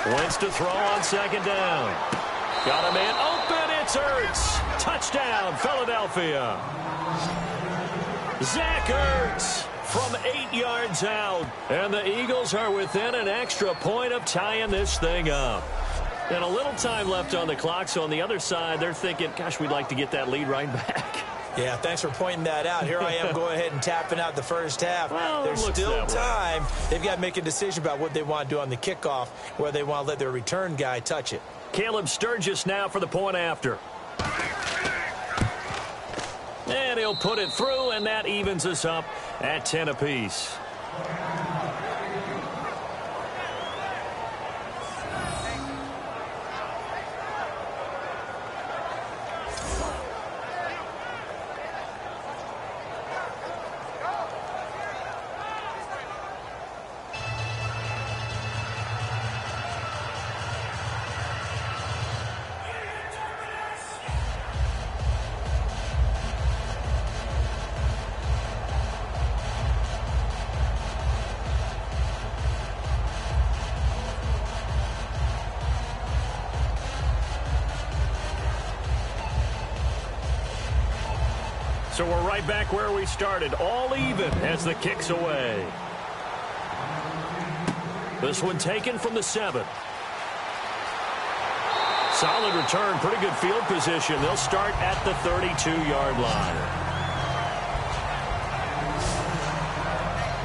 Wentz to throw on second down. Got a man open. It's Ertz. Touchdown, Philadelphia. Zach Ertz from 8 yards out. And the Eagles are within an extra point of tying this thing up. And a little time left on the clock, so on the other side, they're thinking, gosh, we'd like to get that lead right back. Yeah, thanks for pointing that out. Here I am going ahead and tapping out the first half. Well, there's still time. They've got to make a decision about what they want to do on the kickoff, where they want to let their return guy touch it. Caleb Sturgis now for the point after. And he'll put it through, and that evens us up at 10 apiece. So we're right back where we started, all even as the kick's away. This one taken from the 7. Solid return, pretty good field position. They'll start at the 32-yard line.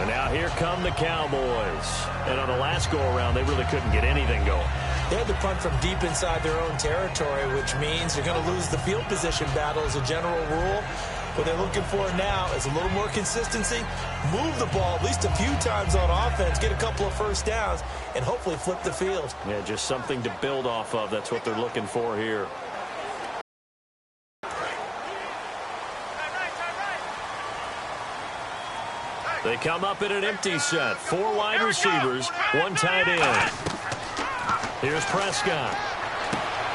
And now here come the Cowboys. And on the last go-around, they really couldn't get anything going. They had to punt from deep inside their own territory, which means they're going to lose the field position battle as a general rule. What they're looking for now is a little more consistency, move the ball at least a few times on offense, get a couple of first downs, and hopefully flip the field. Yeah, just something to build off of. That's what they're looking for here. They come up in an empty set. 4 wide receivers, 1 tight end. Here's Prescott.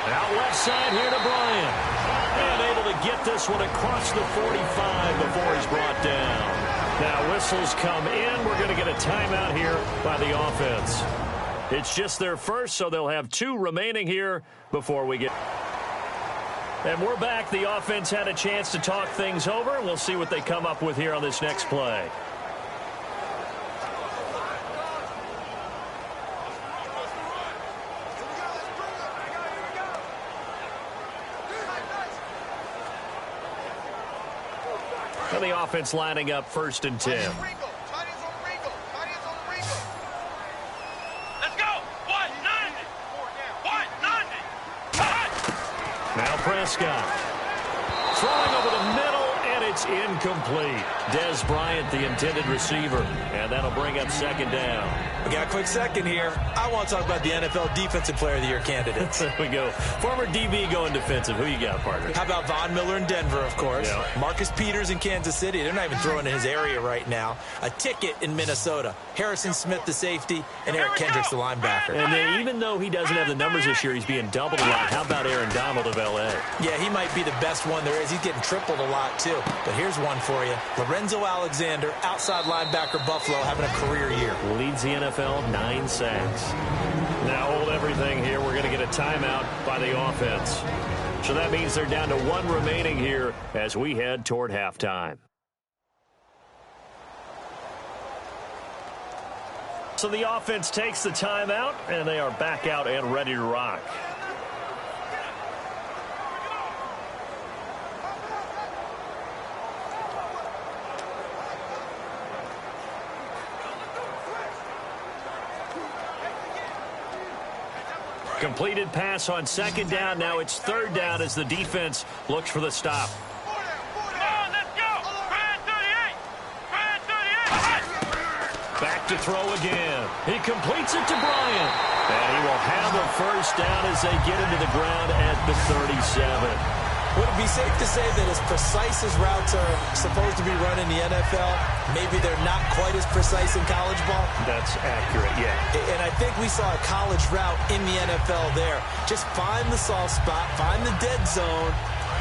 Out left side here to Bryant. And able to get this one across the 45 before he's brought down. Now whistles come in. We're going to get a timeout here by the offense. It's just their first, so they'll have 2 remaining here before we get... And we're back. The offense had a chance to talk things over. We'll see what they come up with here on this next play. And the offense lining up 1st and 10. Let's go. 190. 190. Now Prescott. Throwing over the middle, and it's incomplete. Dez Bryant, the intended receiver. And that'll bring up 2nd down. We got a quick second here. I want to talk about the NFL Defensive Player of the Year candidates. There we go. Former DB going defensive. Who you got, partner? How about Von Miller in Denver, of course? Yeah. Marcus Peters in Kansas City. They're not even throwing in his area right now. A ticket in Minnesota. Harrison Smith, the safety, and Eric Kendricks, the linebacker. And then even though he doesn't have the numbers this year, he's being doubled a lot. How about Aaron Donald of L.A.? Yeah, he might be the best one there is. He's getting tripled a lot, too. But here's one for you. Lorenzo Alexander, outside linebacker, Buffalo, having a career year. Leads the NFL, 9 sacks. Now hold everything here. We're going to get a timeout by the offense. So that means they're down to 1 remaining here as we head toward halftime. So the offense takes the timeout, and they are back out and ready to rock. Completed pass on 2nd down. Now it's 3rd down as the defense looks for the stop. Come on, let's go. Brand 38. Brand 38. Back to throw again. He completes it to Bryant. And he will have a 1st down as they get into the ground at the 37. Would it be safe to say that as precise as routes are supposed to be run in the NFL, maybe they're not quite as precise in college ball? That's accurate, yeah. And I think we saw a college route in the NFL there. Just find the soft spot, find the dead zone,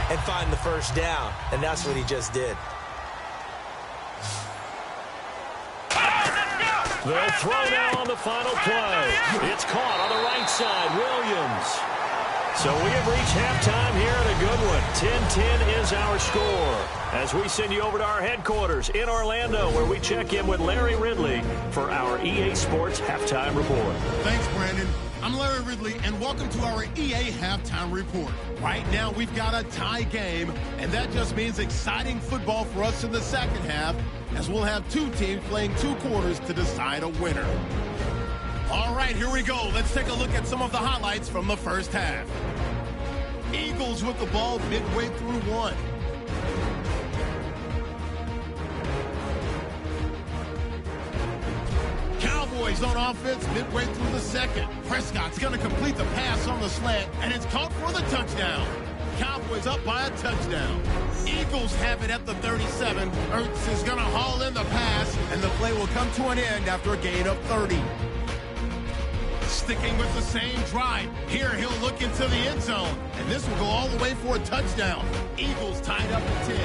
and find the 1st down. And that's what he just did. They'll throw now on the final play. It's caught on the right side. Williams. So we have reached halftime here in a good one. 10-10 is our score. As we send you over to our headquarters in Orlando, where we check in with Larry Ridley for our EA Sports Halftime Report. Thanks, Brandon. I'm Larry Ridley, and welcome to our EA Halftime Report. Right now, we've got a tie game, and that just means exciting football for us in the second half, as we'll have two teams playing 2 quarters to decide a winner. All right, here we go. Let's take a look at some of the highlights from the first half. Eagles with the ball midway through 1. Cowboys on offense midway through the second. Prescott's going to complete the pass on the slant, and it's caught for the touchdown. Cowboys up by a touchdown. Eagles have it at the 37. Ertz is going to haul in the pass, and the play will come to an end after a gain of 30. Sticking with the same drive. Here he'll look into the end zone, and this will go all the way for a touchdown. Eagles tied up at 10.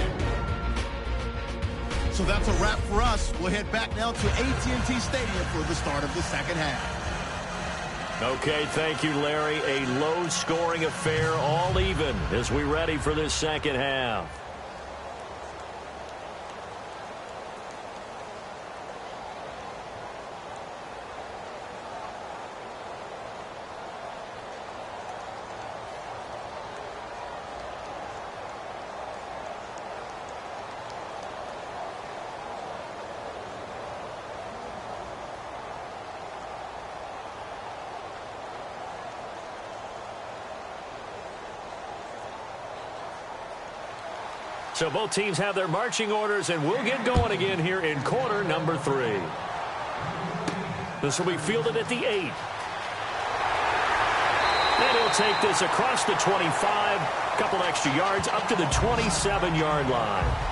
So that's a wrap for us. We'll head back now to AT&T Stadium for the start of the second half. Okay, thank you, Larry. A low-scoring affair, all even, as we ready for this second half. So both teams have their marching orders, and we'll get going again here in quarter number 3. This will be fielded at the 8. And he'll take this across the 25, a couple extra yards, up to the 27-yard line.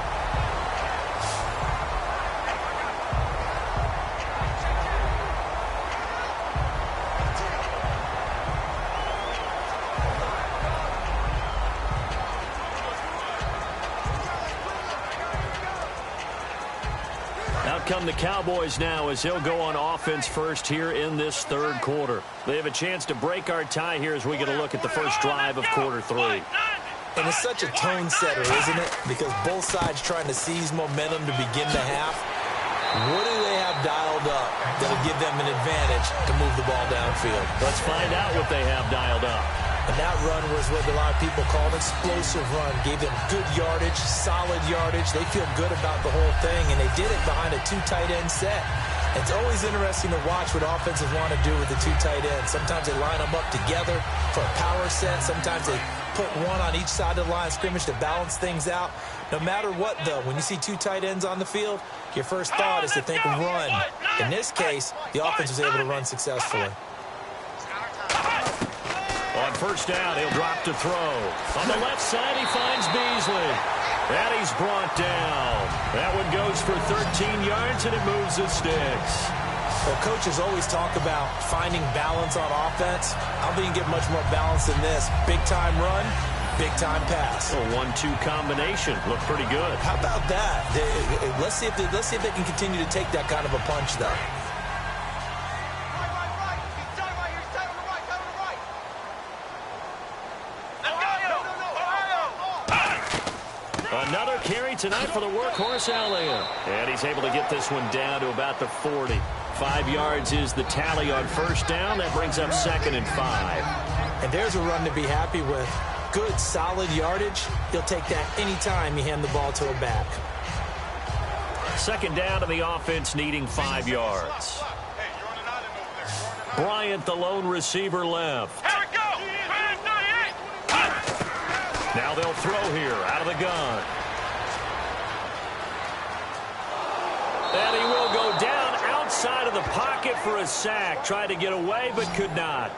Come the Cowboys now as they'll go on offense first here in this third quarter. They have a chance to break our tie here as we get a look at the first drive of quarter 3. And it's such a tone setter, isn't it? Because both sides trying to seize momentum to begin the half. What do they have dialed up that'll give them an advantage to move the ball downfield? Let's find out what they have dialed up. And that run was what a lot of people call an explosive run. Gave them good yardage, solid yardage. They feel good about the whole thing, and they did it behind a 2 tight end set. It's always interesting to watch what offenses want to do with the 2 tight ends. Sometimes they line them up together for a power set. Sometimes they put one on each side of the line of scrimmage to balance things out. No matter what, though, when you see 2 tight ends on the field, your first thought is to think run. In this case, the offense was able to run successfully. On first down, he'll drop to throw. On the left side, he finds Beasley. And he's brought down. That one goes for 13 yards, and it moves the sticks. Well, coaches always talk about finding balance on offense. I don't think you can get much more balance than this. Big-time run, big-time pass. A 1-2 combination. Looked pretty good. How about that? Let's see if they can continue to take that kind of a punch, though. Another carry tonight for the workhorse Elliott. And he's able to get this one down to about the 40. 5 yards is the tally on first down. That brings up 2nd and 5. And there's a run to be happy with. Good, solid yardage. He'll take that anytime you hand the ball to a back. 2nd down to the offense, needing 5 yards. Bryant, the lone receiver, left. Here we go! Now they'll throw here out of the gun. And he will go down outside of the pocket for a sack. Tried to get away, but could not.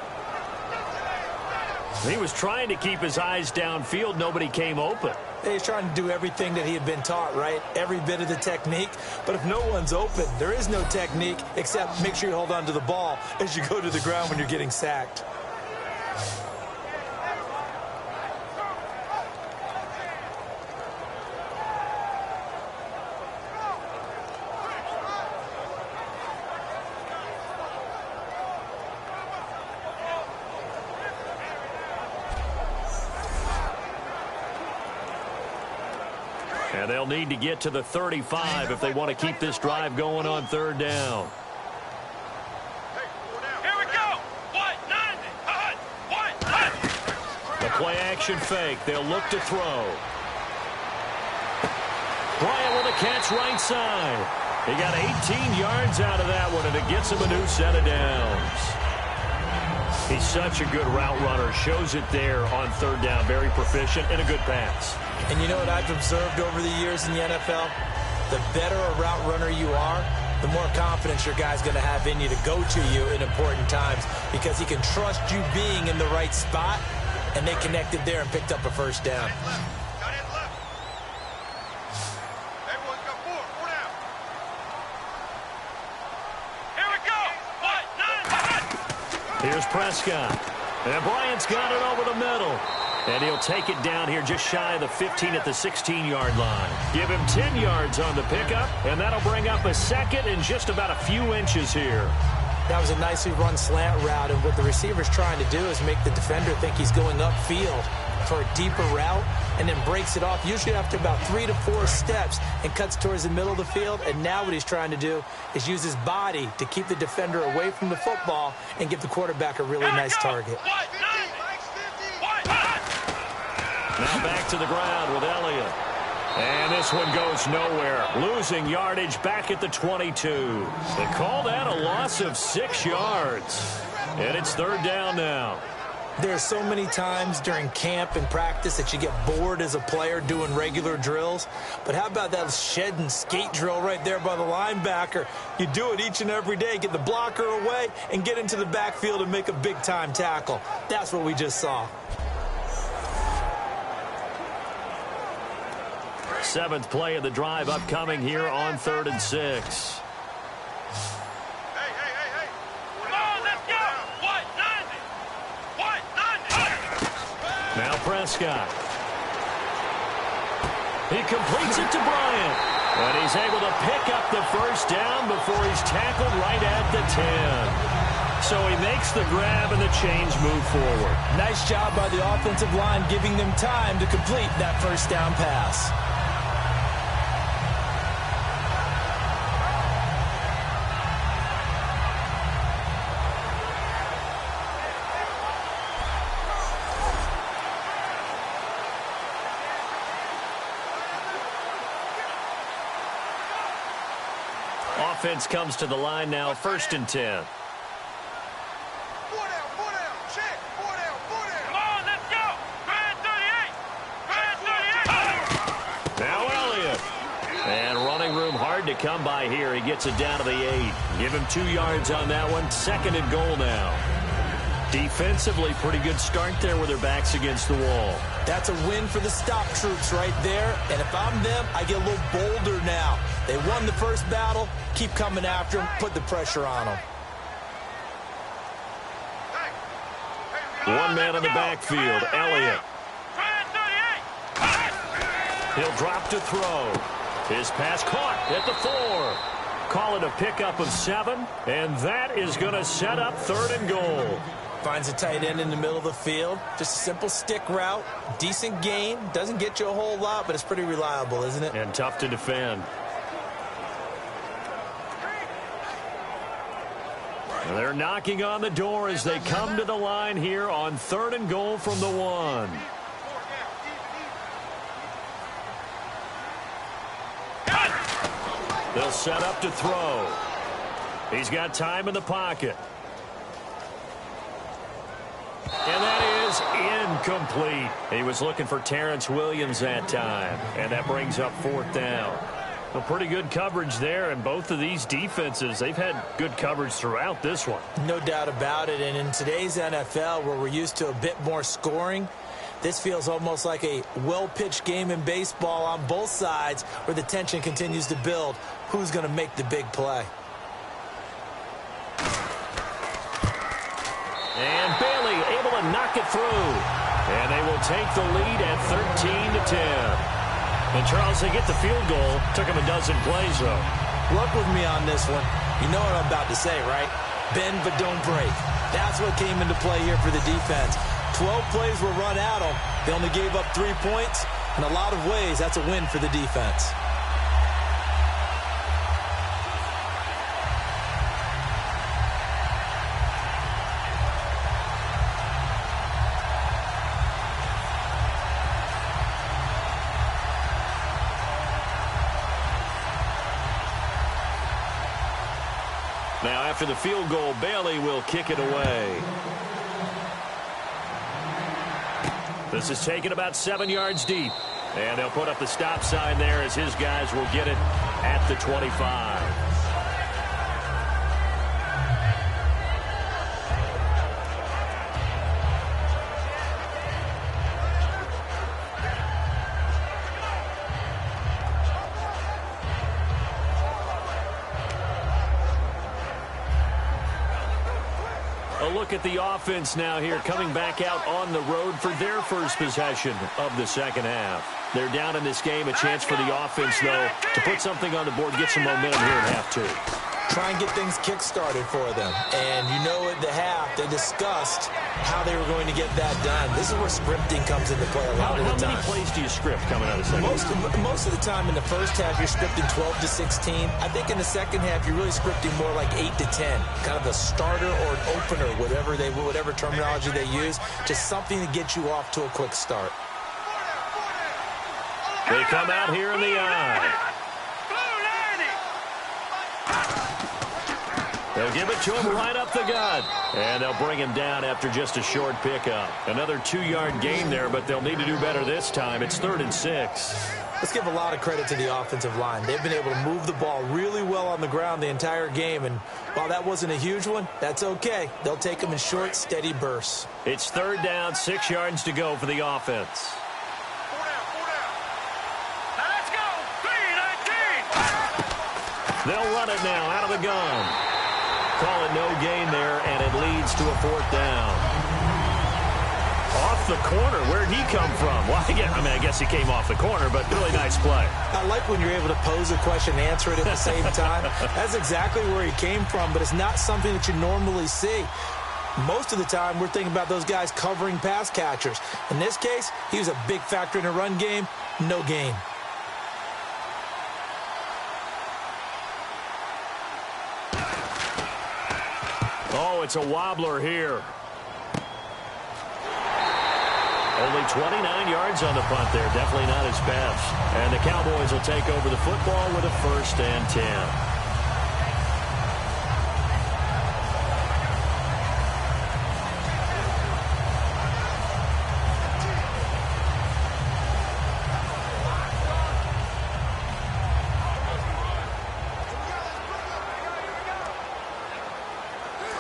He was trying to keep his eyes downfield. Nobody came open. He's trying to do everything that he had been taught, right? Every bit of the technique. But if no one's open, there is no technique except make sure you hold on to the ball as you go to the ground when you're getting sacked. And they'll need to get to the 35 if they want to keep this drive going on third down. Here we go. The play action fake. They'll look to throw. Bryant with a catch right side. He got 18 yards out of that one, and it gets him a new set of downs. He's such a good route runner. Shows it there on third down. Very proficient and a good pass. And you know what I've observed over the years in the NFL? The better a route runner you are, the more confidence your guy's going to have in you to go to you in important times, because he can trust you being in the right spot, and they connected there and picked up a first down. Here's Prescott. And Bryant's got it over the middle. And he'll take it down here just shy of the 15 at the 16-yard line. Give him 10 yards on the pickup, and that'll bring up a second in just about a few inches here. That was a nicely run slant route, and what the receiver's trying to do is make the defender think he's going upfield for a deeper route, and then breaks it off, usually after about 3 to 4 steps, and cuts towards the middle of the field. And now what he's trying to do is use his body to keep the defender away from the football and give the quarterback a really nice target. Now back to the ground with Elliott. And this one goes nowhere. Losing yardage back at the 22. They call that a loss of 6 yards. And it's third down now. There are so many times during camp and practice that you get bored as a player doing regular drills. But how about that shed and skate drill right there by the linebacker? You do it each and every day. Get the blocker away and get into the backfield and make a big-time tackle. That's what we just saw. 7th play of the drive upcoming here on 3rd and 6. Now Prescott. He completes it to Bryant. And he's able to pick up the first down before he's tackled right at the 10. So he makes the grab and the chains move forward. Nice job by the offensive line, giving them time to complete that first down pass. Offense comes to the line now, 1st and 10. Now Elliott. And running room hard to come by here. He gets it down to the 8. Give him 2 yards on that one. 2nd and goal now. Defensively, pretty good start there with their backs against the wall. That's a win for the stop troops right there. And if I'm them, I get a little bolder now. They won the first battle. Keep coming after them. Put the pressure on them. One man in the backfield, Elliott. He'll drop to throw. His pass caught at the 4. Call it a pickup of 7, and that is going to set up 3rd and goal. Finds a tight end in the middle of the field. Just a simple stick route. Decent gain. Doesn't get you a whole lot, but it's pretty reliable, isn't it? And tough to defend. They're knocking on the door as they come to the line here on 3rd and goal from the 1. They'll set up to throw. He's got time in the pocket. And that is incomplete. He was looking for Terrence Williams that time. And that brings up 4th down. Well, pretty good coverage there, and both of these defenses, they've had good coverage throughout this one. No doubt about it, and in today's NFL, where we're used to a bit more scoring, this feels almost like a well-pitched game in baseball on both sides, where the tension continues to build. Who's going to make the big play? And Bailey able to knock it through. And they will take the lead at 13-10. And, Charles, they get the field goal. Took them a dozen plays, though. Work with me on this one. You know what I'm about to say, right? Bend but don't break. That's what came into play here for the defense. 12 plays were run at them. They only gave up 3 points. In a lot of ways, that's a win for the defense. Now, after the field goal, Bailey will kick it away. This is taken about 7 yards deep. And they'll put up the stop sign there as his guys will get it at the 25. A look at the offense now here, coming back out on the road for their first possession of the second half. They're down in this game. A chance for the offense, though, to put something on the board, get some momentum here at half two. Try and get things kick-started for them. And you know at the half, they discussed how they were going to get that done. This is where scripting comes into play a lot of the time. How many plays do you script coming out of second half? Most of the time in the first half, you're scripting 12 to 16. I think in the second half, you're really scripting more like 8 to 10. Kind of a starter or an opener, whatever terminology they use. Just something to get you off to a quick start. They come out here in the eye. They'll give it to him right up the gut. And they'll bring him down after just a short pickup. Another 2-yard gain there, but they'll need to do better this time. It's 3rd and 6. Let's give a lot of credit to the offensive line. They've been able to move the ball really well on the ground the entire game. And while that wasn't a huge one, that's okay. They'll take them in short, steady bursts. It's 3rd down, 6 yards to go for the offense. Now let's go. 3-19. They'll run it now out of the gun. Call it no gain there, and it leads to a 4th down. Off the corner. Where'd he come from? Well, I guess he came off the corner, but really nice play. I like when you're able to pose a question and answer it at the same time. That's exactly where he came from, but it's not something that you normally see. Most of the time, we're thinking about those guys covering pass catchers. In this case, he was a big factor in the run game. No gain. Oh, it's a wobbler here. Only 29 yards on the punt there. Definitely not his best. And the Cowboys will take over the football with a 1st and 10.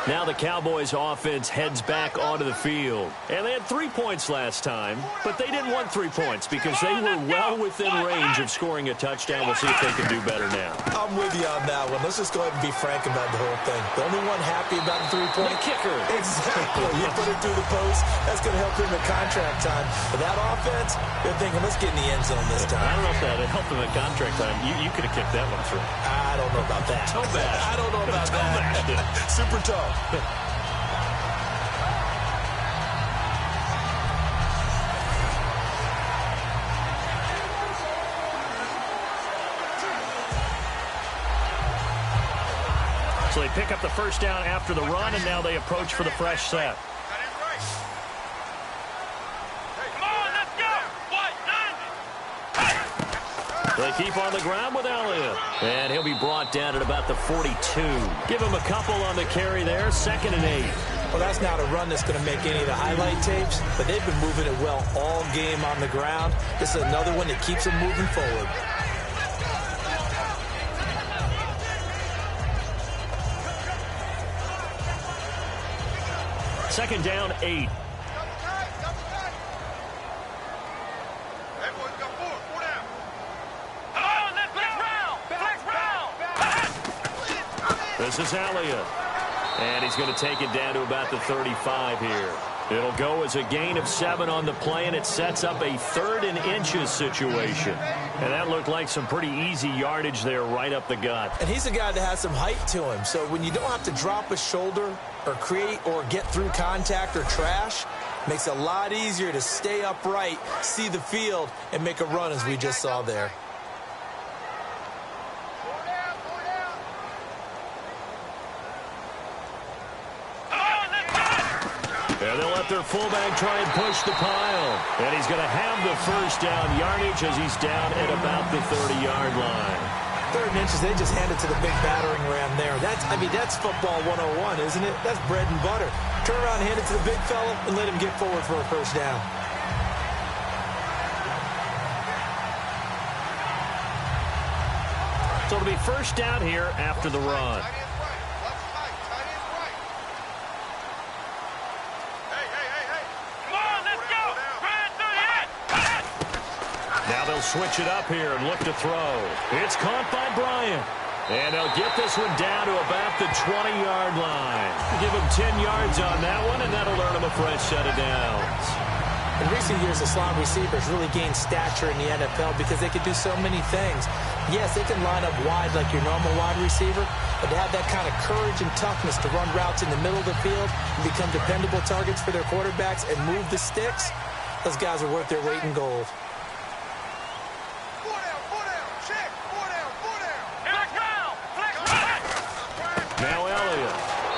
Now the Cowboys offense heads back onto the field. And they had 3 points last time, but they didn't want 3 points because they were well within range of scoring a touchdown. We'll see if they can do better now. I'm with you on that one. Let's just go ahead and be frank about the whole thing. The only one happy about the 3-point kicker. Exactly. You put it through the post. That's going to help him at contract time. But that offense, they're thinking, let's get in the end zone this time. I don't know if that helped him at contract time. You could have kicked that one through. I don't know about that. Toe bash. I don't know about that. Super tough. So they pick up the 1st down after the run, and now they approach for the fresh set. Come on, let's go. They keep on the ground with Elliott. And he'll be brought down at about the 42. Give him a couple on the carry there. 2nd and 8. Well, that's not a run that's going to make any of the highlight tapes, but they've been moving it well all game on the ground. This is another one that keeps them moving forward. 2nd down, 8. This is Elliott. And he's going to take it down to about the 35 here. It'll go as a gain of 7 on the play, and it sets up a 3rd and inches situation. And that looked like some pretty easy yardage there right up the gut. And he's a guy that has some height to him. So when you don't have to drop a shoulder or create or get through contact or trash, Makes it a lot easier to stay upright, see the field, and make a run as we just saw there. And they'll let their fullback try and push the pile. And he's going to have the first down yardage as he's down at about the 30-yard line. 3rd and inches, they just hand it to the big battering ram there. That's football 101, isn't it? That's bread and butter. Turn around and hand it to the big fella and let him get forward for a first down. So it'll be first down here after the run. Now they'll switch it up here and look to throw. It's caught by Bryant. And they'll get this one down to about the 20-yard line. Give him 10 yards on that one, and that'll earn him a fresh set of downs. In recent years, the slot receivers really gained stature in the NFL because they could do so many things. Yes, they can line up wide like your normal wide receiver, but to have that kind of courage and toughness to run routes in the middle of the field and become dependable targets for their quarterbacks and move the sticks, those guys are worth their weight in gold. Now Elliott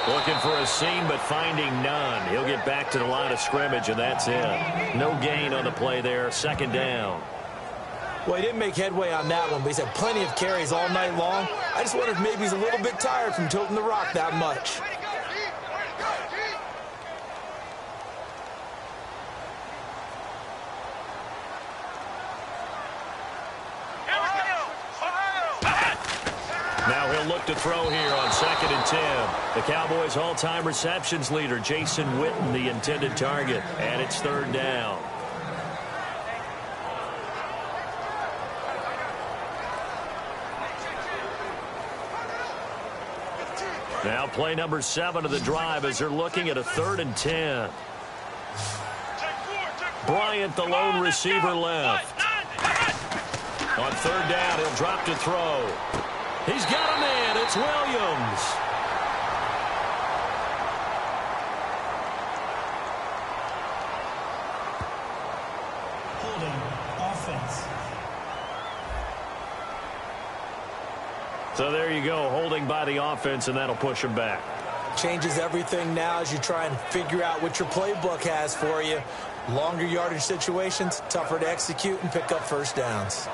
looking for a seam but finding none. He'll get back to the line of scrimmage, and that's it. No gain on the play there. 2nd down. Well, he didn't make headway on that one, but he's had plenty of carries all night long. I just wonder if maybe he's a little bit tired from toting the rock that much. Now he'll look to throw here on 2nd and 10. The Cowboys' all-time receptions leader, Jason Witten, the intended target. And it's 3rd down. Now play number 7 of the drive as they're looking at a 3rd and 10. Bryant, the lone receiver, left. On 3rd down, he'll drop to throw. He's got a man. It's Williams. Holding offense. So there you go, holding by the offense, and that'll push him back. Changes everything now as you try and figure out what your playbook has for you. Longer yardage situations, tougher to execute and pick up first downs.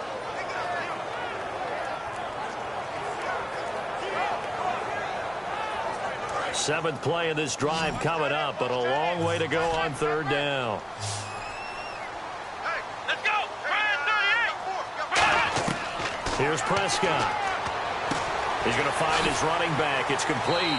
Seventh play of this drive coming up, but a long way to go on 3rd down. Let's go! Here's Prescott. He's going to find his running back. It's complete.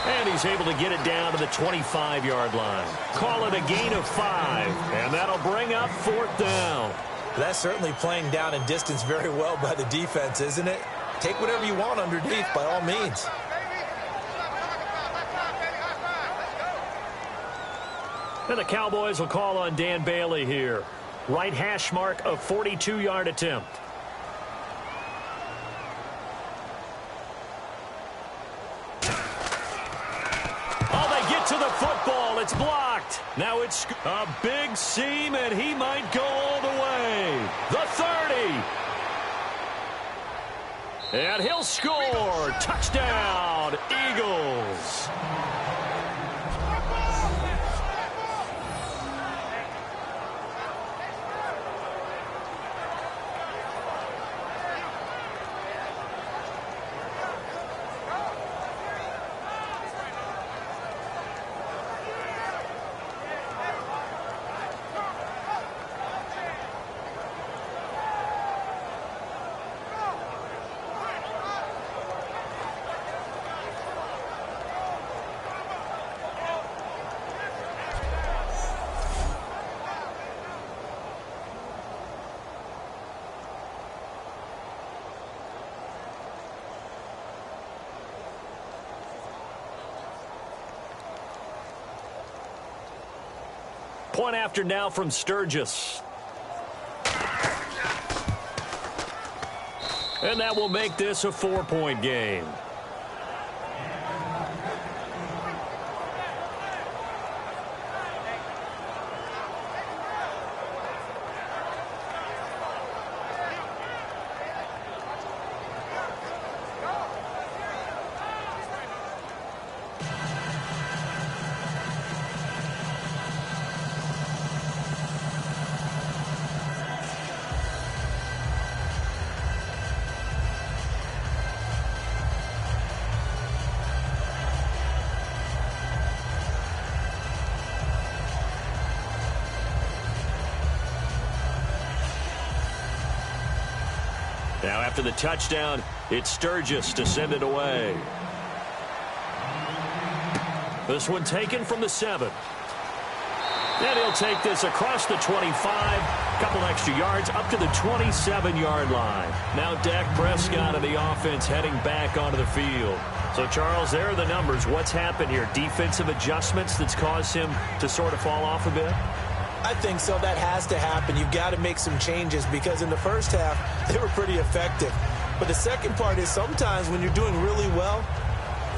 And he's able to get it down to the 25-yard line. Call it a gain of 5, and that'll bring up 4th down. That's certainly playing down in distance very well by the defense, isn't it? Take whatever you want underneath by all means. And the Cowboys will call on Dan Bailey here. Right hash mark, a 42-yard attempt. Oh, they get to the football. It's blocked. Now it's a big seam, and he might go all the way. The 30. And he'll score. Touchdown, Eagles. Point after now from Sturgis. And that will make this a 4-point game. After the touchdown, it's Sturgis to send it away. This one taken from the 7. And he'll take this across the 25, a couple extra yards, up to the 27-yard line. Now Dak Prescott of the offense heading back onto the field. So, Charles, there are the numbers. What's happened here? Defensive adjustments that's caused him to sort of fall off a bit? I think so. That has to happen. You've got to make some changes because in the first half, they were pretty effective. But the second part is sometimes when you're doing really well,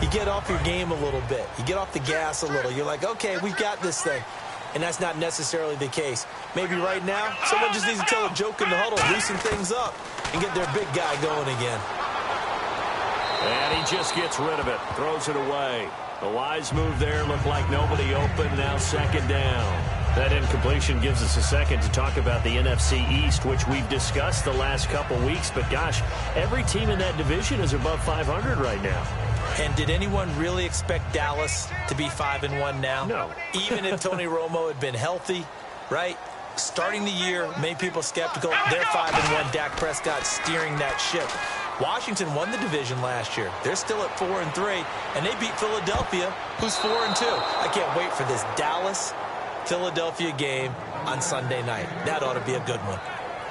you get off your game a little bit. You get off the gas a little. You're like, okay, we've got this thing. And that's not necessarily the case. Maybe right now, someone just needs to tell a joke in the huddle, loosen things up, and get their big guy going again. And he just gets rid of it, throws it away. The wise move there, looked like nobody open, now second down. That incompletion gives us a second to talk about the NFC East, which we've discussed the last couple weeks. But, gosh, every team in that division is above 500 right now. And did anyone really expect Dallas to be 5-1 now? No. Even if Tony Romo had been healthy, right? Starting the year, made people skeptical. They're 5-1. Dak Prescott steering that ship. Washington won the division last year. They're still at 4-3, and they beat Philadelphia, who's 4-2. I can't wait for this Dallas-Philadelphia game on Sunday night. That ought to be a good one.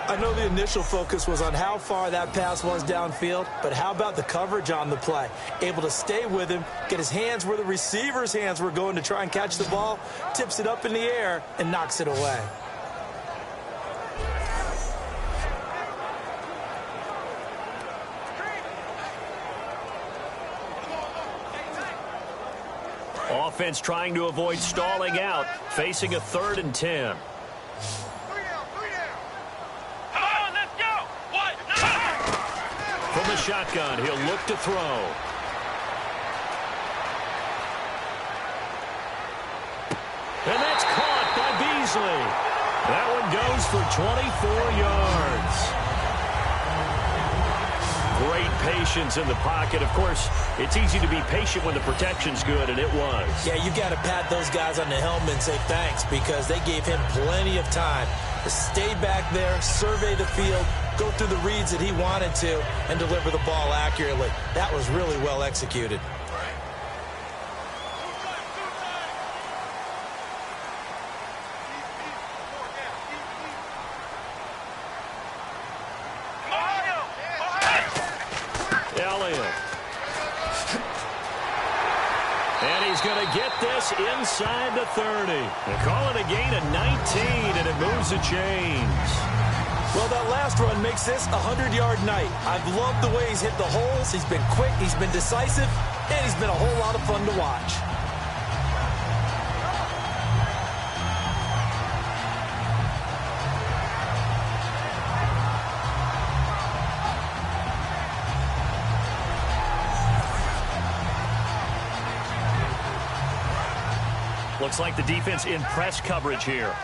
I know the initial focus was on how far that pass was downfield, but how about the coverage on the play? Able to stay with him, get his hands where the receiver's hands were going to try and catch the ball, tips it up in the air, and knocks it away. Offense trying to avoid stalling out, facing a 3rd and 10. From the shotgun, he'll look to throw. And that's caught by Beasley. That one goes for 24 yards. Great patience in the pocket. Of course, it's easy to be patient when the protection's good, and it was. Yeah, you got to pat those guys on the helmet and say thanks because they gave him plenty of time to stay back there, survey the field, go through the reads that he wanted to, and deliver the ball accurately. That was really well executed. And he's going to get this inside the 30. They call it a gain of 19, and it moves the chains. Well, that last run makes this a 100-yard night. I've loved the way he's hit the holes. He's been quick, he's been decisive, and he's been a whole lot of fun to watch. Looks like the defense in press coverage here.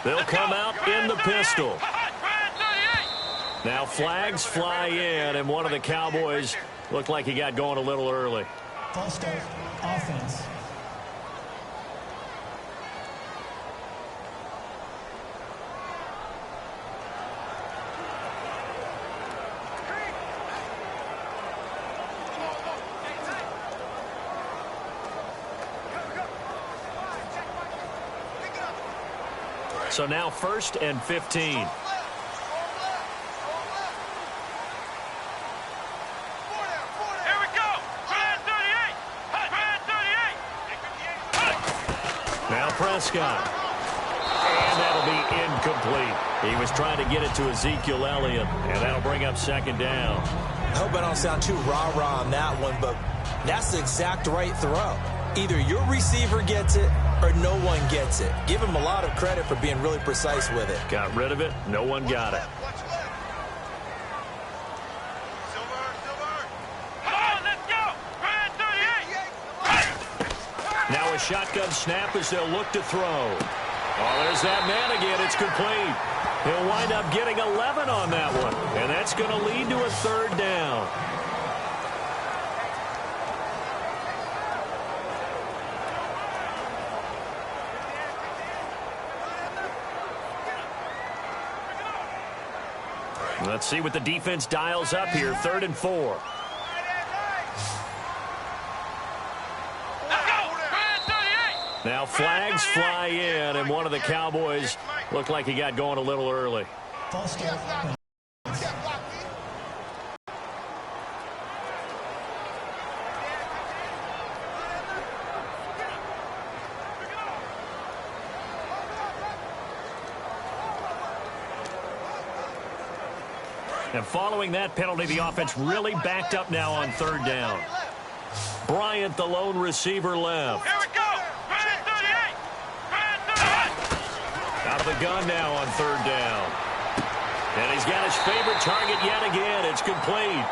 They'll come out in the pistol. Now flags fly in, and one of the Cowboys looked like he got going a little early. False start, offense. So now 1st and 15. Now Prescott. And that'll be incomplete. He was trying to get it to Ezekiel Elliott, and that'll bring up 2nd down. I hope I don't sound too rah-rah on that one, but that's the exact right throw. Either your receiver gets it or no one gets it. Give him a lot of credit for being really precise with it. Got rid of it. No one got it. Now a shotgun snap as they'll look to throw. Oh, there's that man again. It's complete. He'll wind up getting 11 on that one, and that's going to lead to a 3rd down. Let's see what the defense dials up here. 3rd and 4. Now flags fly in, and one of the Cowboys looked like he got going a little early. False start. And following that penalty, the offense really backed up now on 3rd down. Bryant, the lone receiver, left. Here we go. Bryant 38. Bryant 38. Out of the gun now on 3rd down. And he's got his favorite target yet again. It's complete.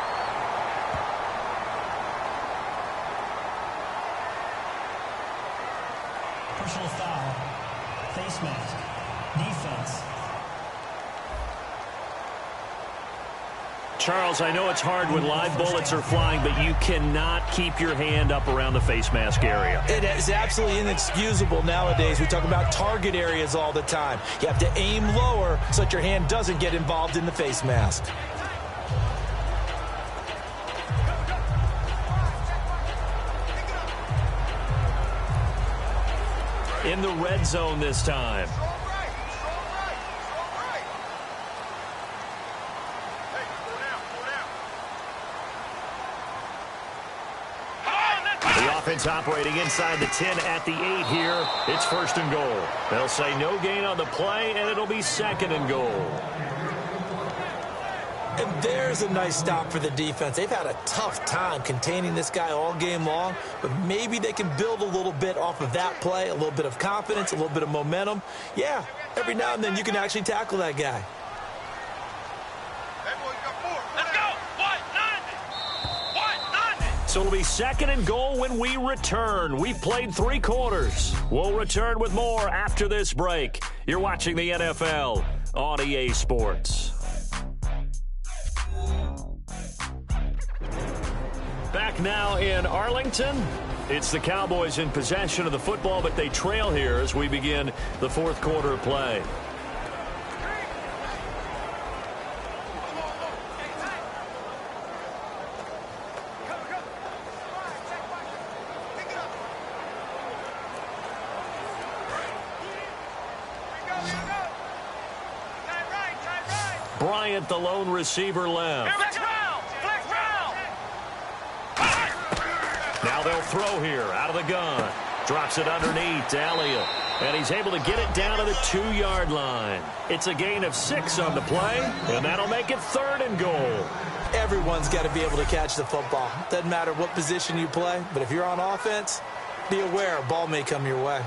Personal foul. Face mask. Defense. Charles, I know it's hard when live bullets are flying, but you cannot keep your hand up around the face mask area. It is absolutely inexcusable nowadays. We talk about target areas all the time. You have to aim lower so that your hand doesn't get involved in the face mask. In the red zone this time. Offense operating inside the 10 at the 8 here. It's 1st and goal. They'll say no gain on the play, and it'll be 2nd and goal. And there's a nice stop for the defense. They've had a tough time containing this guy all game long, but maybe they can build a little bit off of that play, a little bit of confidence, a little bit of momentum. Yeah, every now and then you can actually tackle that guy. So it'll be 2nd and goal when we return. We've played 3 quarters. We'll return with more after this break. You're watching the NFL on EA Sports. Back now in Arlington. It's the Cowboys in possession of the football, but they trail here as we begin the 4th quarter of play. Bryant, the lone receiver, left. Now they'll throw here out of the gun. Drops it underneath to Elliott. And he's able to get it down to the 2-yard line. It's a gain of 6 on the play, and that'll make it 3rd and goal. Everyone's got to be able to catch the football. Doesn't matter what position you play, but if you're on offense, be aware a ball may come your way.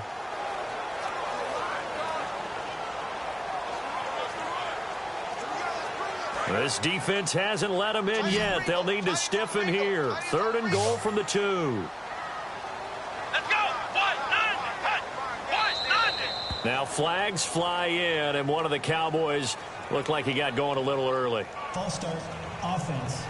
This defense hasn't let them in yet. They'll need to stiffen here. 3rd and goal from the 2. Let's go. Now flags fly in, and one of the Cowboys looked like he got going a little early. False start. Offense.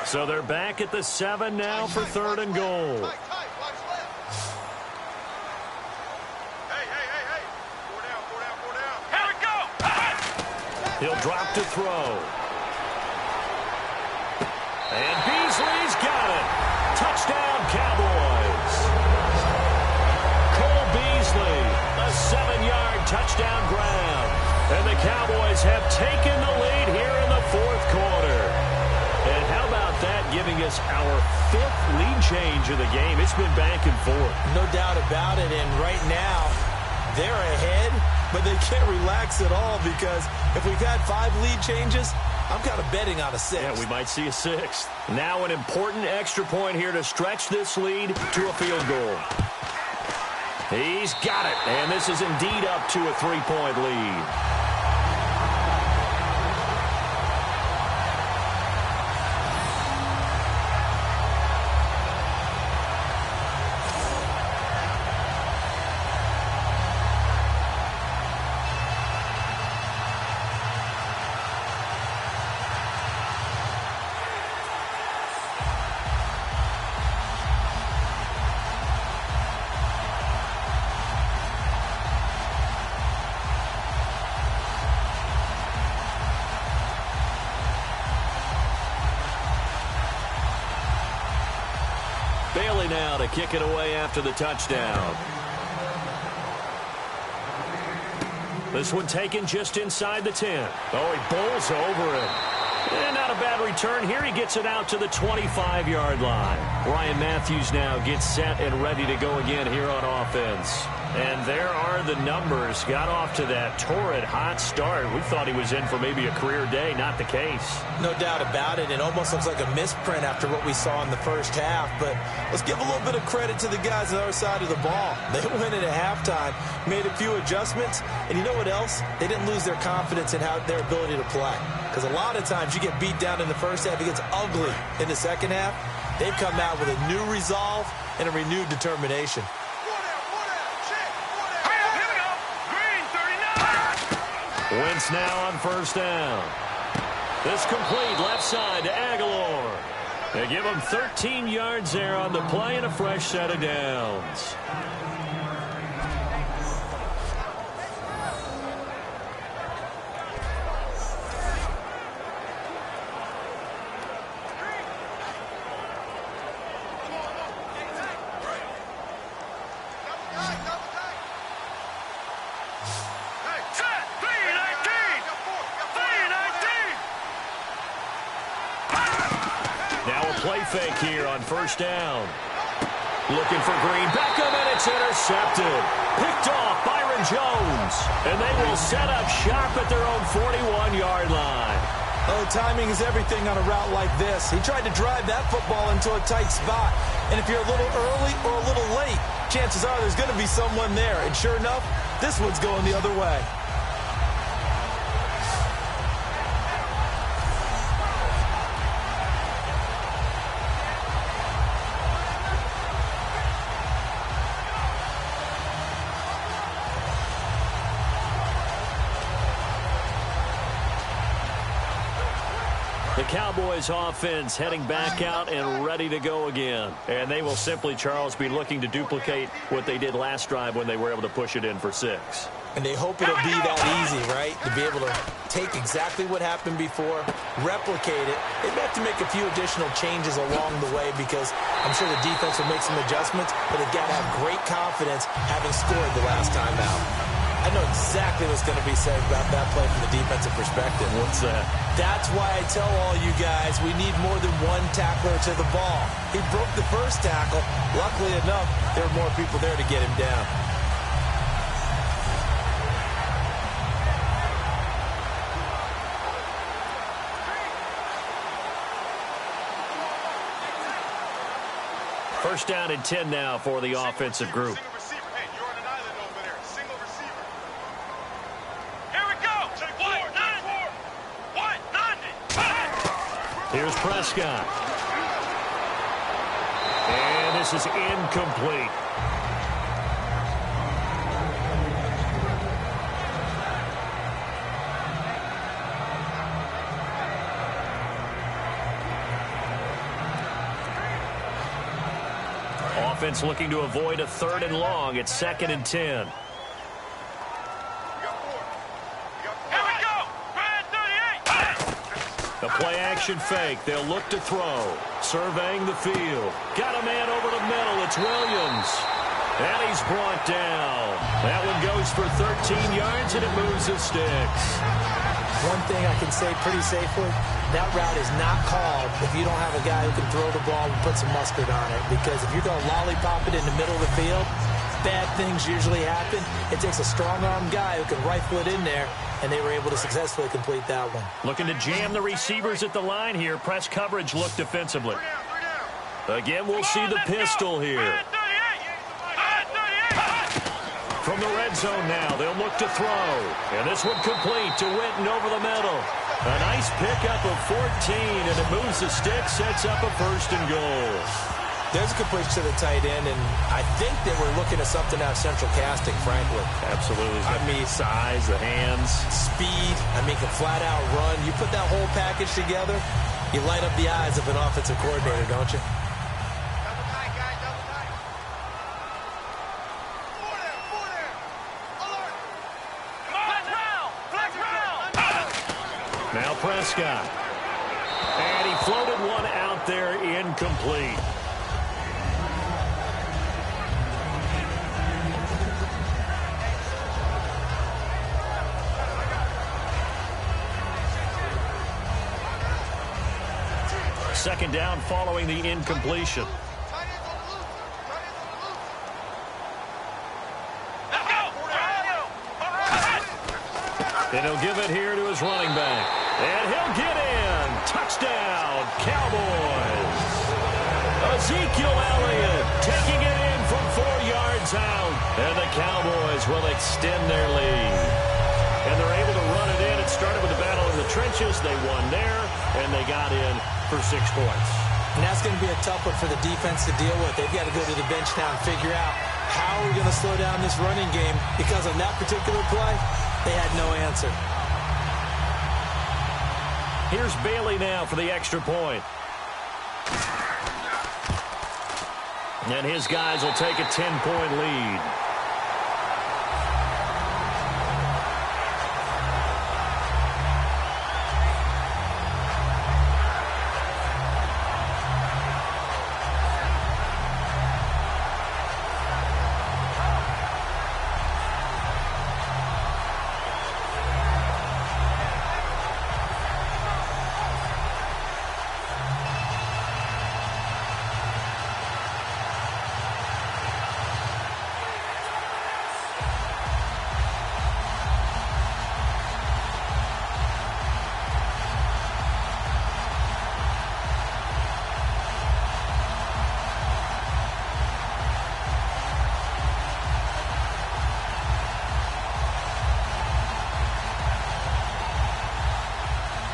So they're back at the 7 now for 3rd and goal. Hey. 4 down. Here we go. He'll drop to throw. And Beasley's got it. Touchdown, Cowboys. Cole Beasley, a 7-yard touchdown grab. And the Cowboys have taken the lead here in the 4th quarter. And how about that, giving us our 5th lead change of the game? It's been back and forth. No doubt about it, and right now, they're ahead, but they can't relax at all because if we've had 5 lead changes, I'm kind of betting on a 6th. Yeah, we might see a 6th. Now an important extra point here to stretch this lead to a field goal. He's got it, and this is indeed up to a 3-point lead. to kick it away after the touchdown. This one taken just inside the 10. Oh, he bowls over it. And not a bad return here. He gets it out to the 25-yard line. Ryan Matthews now gets set and ready to go again here on offense. And there are the numbers. Got off to that torrid hot start. We thought he was in for maybe a career day. Not the case. No doubt about it. It almost looks like a misprint after what we saw in the first half. But let's give a little bit of credit to the guys on the other side of the ball. They went in at halftime, made a few adjustments. And you know what else? They didn't lose their confidence in their ability to play. Because a lot of times you get beat down in the first half. It gets ugly in the second half. They've come out with a new resolve and a renewed determination. Wentz now on first down. This complete left side to Aguilar. They give him 13 yards there on the play and a fresh set of downs. Play fake here on first down. Looking for Green. Beckham, and it's intercepted. Picked off Byron Jones. And they will set up shop at their own 41-yard line. Oh, timing is everything on a route like this. He tried to drive that football into a tight spot. And if you're a little early or a little late, chances are there's going to be someone there. And sure enough, this one's going the other way. The Cowboys offense heading back out and ready to go again. And they will simply, Charles, be looking to duplicate what they did last drive when they were able to push it in for 6. And they hope it'll be that easy, right? To be able to take exactly what happened before, replicate it. They have to make a few additional changes along the way because I'm sure the defense will make some adjustments, but they've got to have great confidence having scored the last time out. I know exactly what's going to be said about that play from the defensive perspective. What's that? That's why I tell all you guys we need more than one tackler to the ball. He broke the first tackle. Luckily enough, there were more people there to get him down. First down and 10 now for the offensive group. Here's Prescott. And this is incomplete. Offense looking to avoid a 3rd and long. It's 2nd and 10. The play-action fake. They'll look to throw. Surveying the field. Got a man over the middle. It's Williams. And he's brought down. That one goes for 13 yards, and it moves the sticks. One thing I can say pretty safely, that route is not called if you don't have a guy who can throw the ball and put some mustard on it. Because if you're going to lollipop it in the middle of the field, bad things usually happen. It takes a strong-armed guy who can rifle it in there, and they were able to successfully complete that one. Looking to jam the receivers at the line here. Press coverage look defensively. Again, we'll see the pistol here. From the red zone now, they'll look to throw. And this one complete to Witten over the middle. A nice pickup of 14, and it moves the stick, sets up a 1st and goal. There's a completion to the tight end, and I think that we're looking at something out of central casting, frankly. Absolutely. I mean, size, the hands. Speed. I mean, can flat out run. You put that whole package together, you light up the eyes of an offensive coordinator, don't you? Now Prescott. And he floated one out there incomplete. second down following the incompletion. And he'll give it here to his running back. And he'll get in. Touchdown, Cowboys. Ezekiel Elliott taking it in from 4 yards out. And the Cowboys will extend their lead. And they're able to run it in. It started with a battle in the trenches. They won there, and they got in for 6 points. And that's going to be a tough one for the defense to deal with. They've got to go to the bench now and figure out how are we going to slow down this running game, because on that particular play, they had no answer. Here's Bailey now for the extra point. And his guys will take a 10-point lead.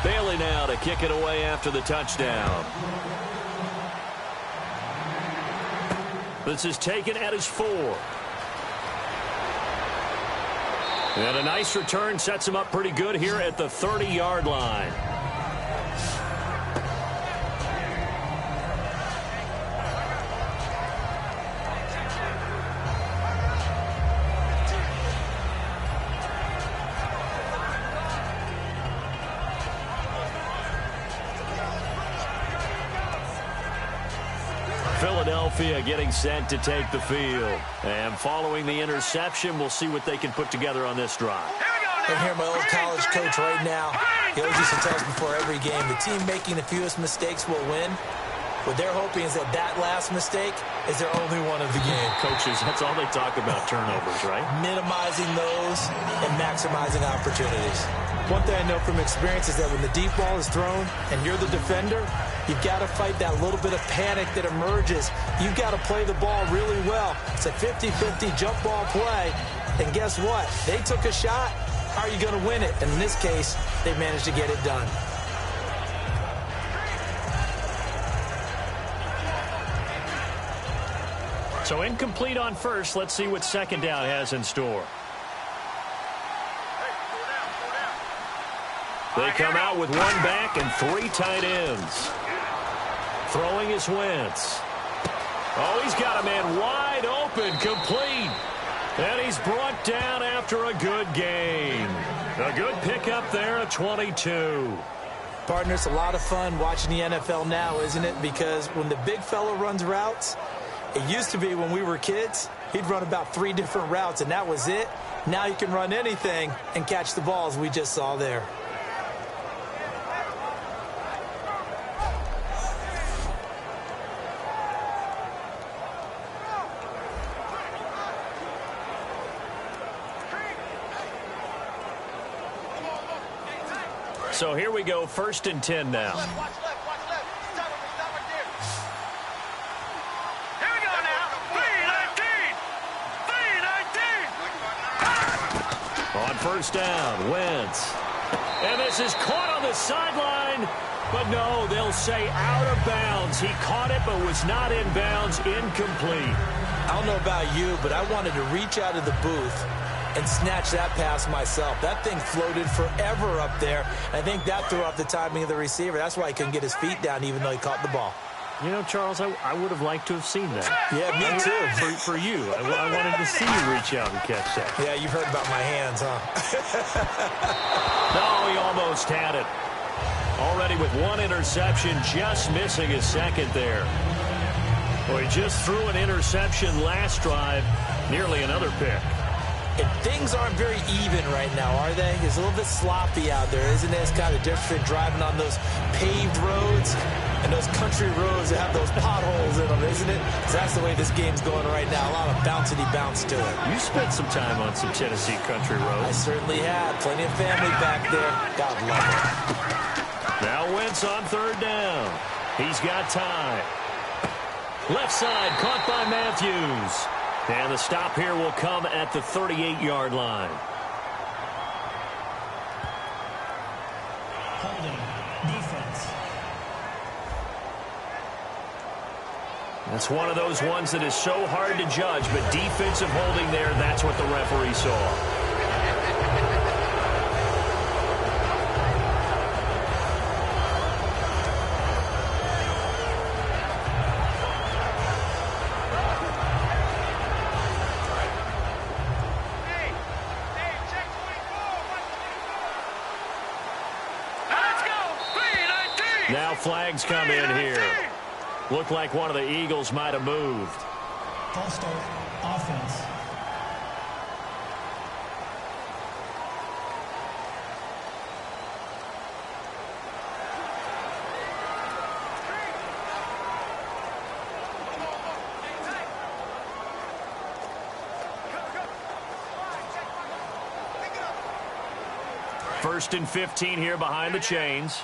Bailey now to kick it away after the touchdown. This is taken at his 4. And a nice return sets him up pretty good here at the 30-yard line. Philadelphia getting set to take the field. And following the interception, we'll see what they can put together on this drive. I hear my old college coach right now. He always used to tell us before every game, the team making the fewest mistakes will win. What they're hoping is that that last mistake is their only one of the game. Coaches, that's all they talk about, turnovers, right? Minimizing those and maximizing opportunities. One thing I know from experience is that when the deep ball is thrown and you're the defender, you've got to fight that little bit of panic that emerges. You've got to play the ball really well. It's a 50-50 jump ball play. And guess what? They took a shot. How are you going to win it? And in this case, they managed to get it done. So incomplete on first. Let's see what second down has in store. They come out with 1 back and 3 tight ends. Throwing is Wentz. Oh, he's got a man wide open, complete. And he's brought down after a good gain. A good pickup there at 22. Partner, it's a lot of fun watching the NFL now, isn't it? Because when the big fella runs routes, it used to be when we were kids, he'd run about 3 different routes, and that was it. Now you can run anything and catch the balls we just saw there. So here we go, 1st and 10 now. Watch left. Stop right there. Here we go now. 3-19. On 1st down, Wentz. And this is caught on the sideline. But no, they'll say out of bounds. He caught it but was not in bounds, incomplete. I don't know about you, but I wanted to reach out of the booth and snatch that pass myself. That thing floated forever up there. I think that threw off the timing of the receiver. That's why he couldn't get his feet down even though he caught the ball. You know, Charles, I would have liked to have seen that. Yeah, me too. For you. I wanted to see you reach out and catch that. Yeah, you've heard about my hands, huh? No, he almost had it. Already with 1 interception, just missing his 2nd there. Well, he just threw an interception last drive, nearly another pick. And things aren't very even right now, are they? It's a little bit sloppy out there, isn't it? It's kind of different driving on those paved roads. And those country roads that have those potholes in them, isn't it? 'Cause that's the way this game's going right now. A lot of bouncy bounce to it. You spent some time on some Tennessee country roads. I certainly have. Plenty of family back there. God love it. Now Wentz on third down. He's got time. Left side caught by Matthews. And the stop here will come at the 38-yard line. Holding. Defense. That's one of those ones that is so hard to judge, but defensive holding there, that's what the referee saw. Now flags come in here. Looked like one of the Eagles might have moved. False start. Offense. First and 15 here behind the chains.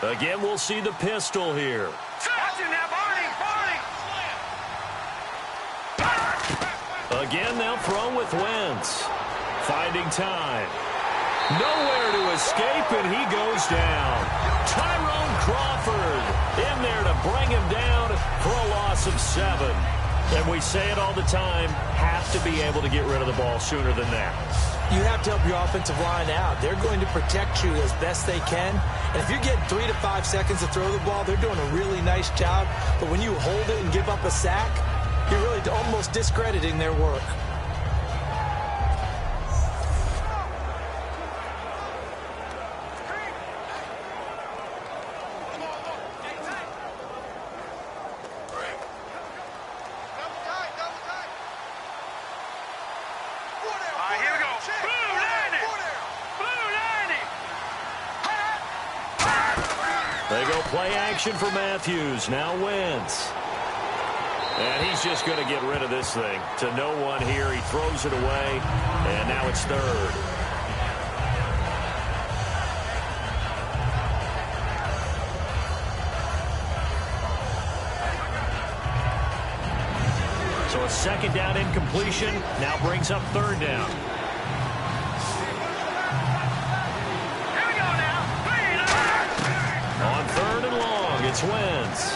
Again, we'll see the pistol here. Again, they'll throw with Wentz. Finding time. Nowhere to escape, and he goes down. Tyrone Crawford in there to bring him down for a loss of 7. And we say it all the time, have to be able to get rid of the ball sooner than that. You have to help your offensive line out. They're going to protect you as best they can. And if you're getting 3 to 5 seconds to throw the ball, they're doing a really nice job. But when you hold it and give up a sack, you're really almost discrediting their work. They go play action for Matthews. Now Wentz. And he's just going to get rid of this thing. To no one here. He throws it away. And now it's third. So a second down incompletion now brings up third down. On third and long, it's Wentz.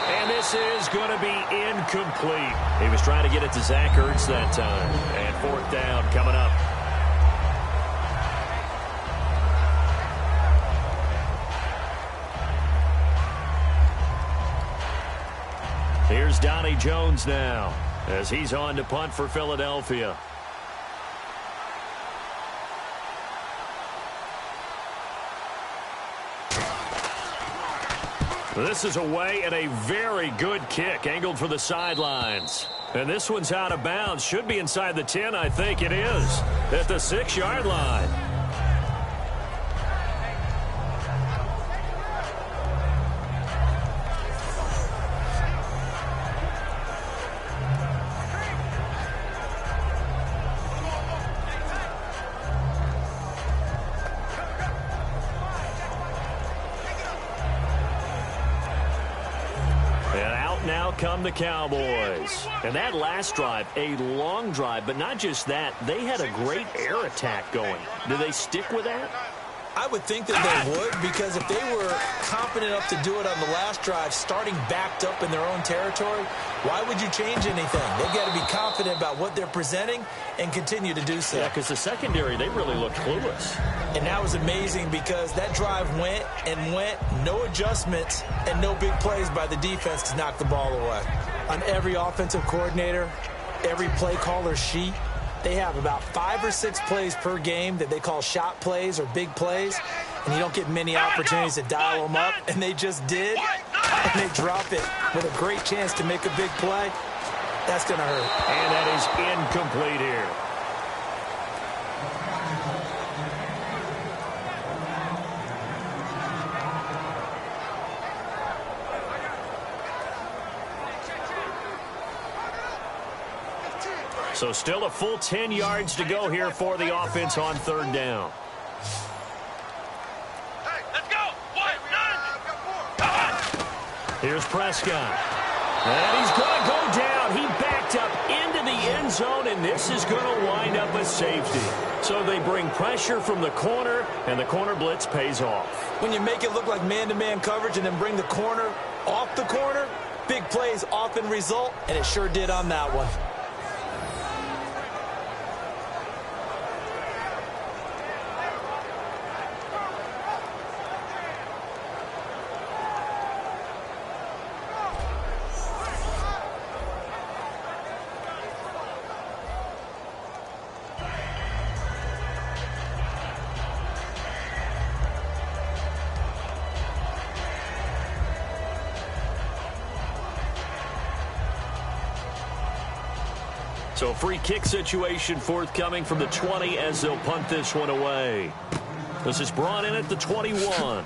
And this is going to be incomplete. He was trying to get it to Zach Ertz that time. And fourth down coming up. Here's Donnie Jones now as he's on to punt for Philadelphia. This is away and a very good kick angled for the sidelines. And this one's out of bounds. Should be inside the 10, I think it is. At the 6-yard line. Come the Cowboys. And that last drive, a long drive, but not just that, they had a great air attack going. Do they stick with that? I would think that they would, because if they were confident enough to do it on the last drive, starting backed up in their own territory, why would you change anything? They've got to be confident about what they're presenting and continue to do so. Yeah, because the secondary, they really looked clueless. And that was amazing because that drive went and went, no adjustments and no big plays by the defense to knock the ball away. On every offensive coordinator, every play caller sheet, they have about 5 or 6 plays per game that they call shot plays or big plays, and you don't get many opportunities to dial them up, and they just did, and they drop it with a great chance to make a big play. That's going to hurt. And that is incomplete here. So still a full 10 yards to go here for the offense on third down. Hey, let's go. Here's Prescott. And he's going to go down. He backed up into the end zone, and this is going to wind up a safety. So they bring pressure from the corner, and the corner blitz pays off. When you make it look like man-to-man coverage and then bring the corner off the corner, big plays often result, and it sure did on that one. So a free kick situation forthcoming from the 20 as they'll punt this one away. This is brought in at the 21.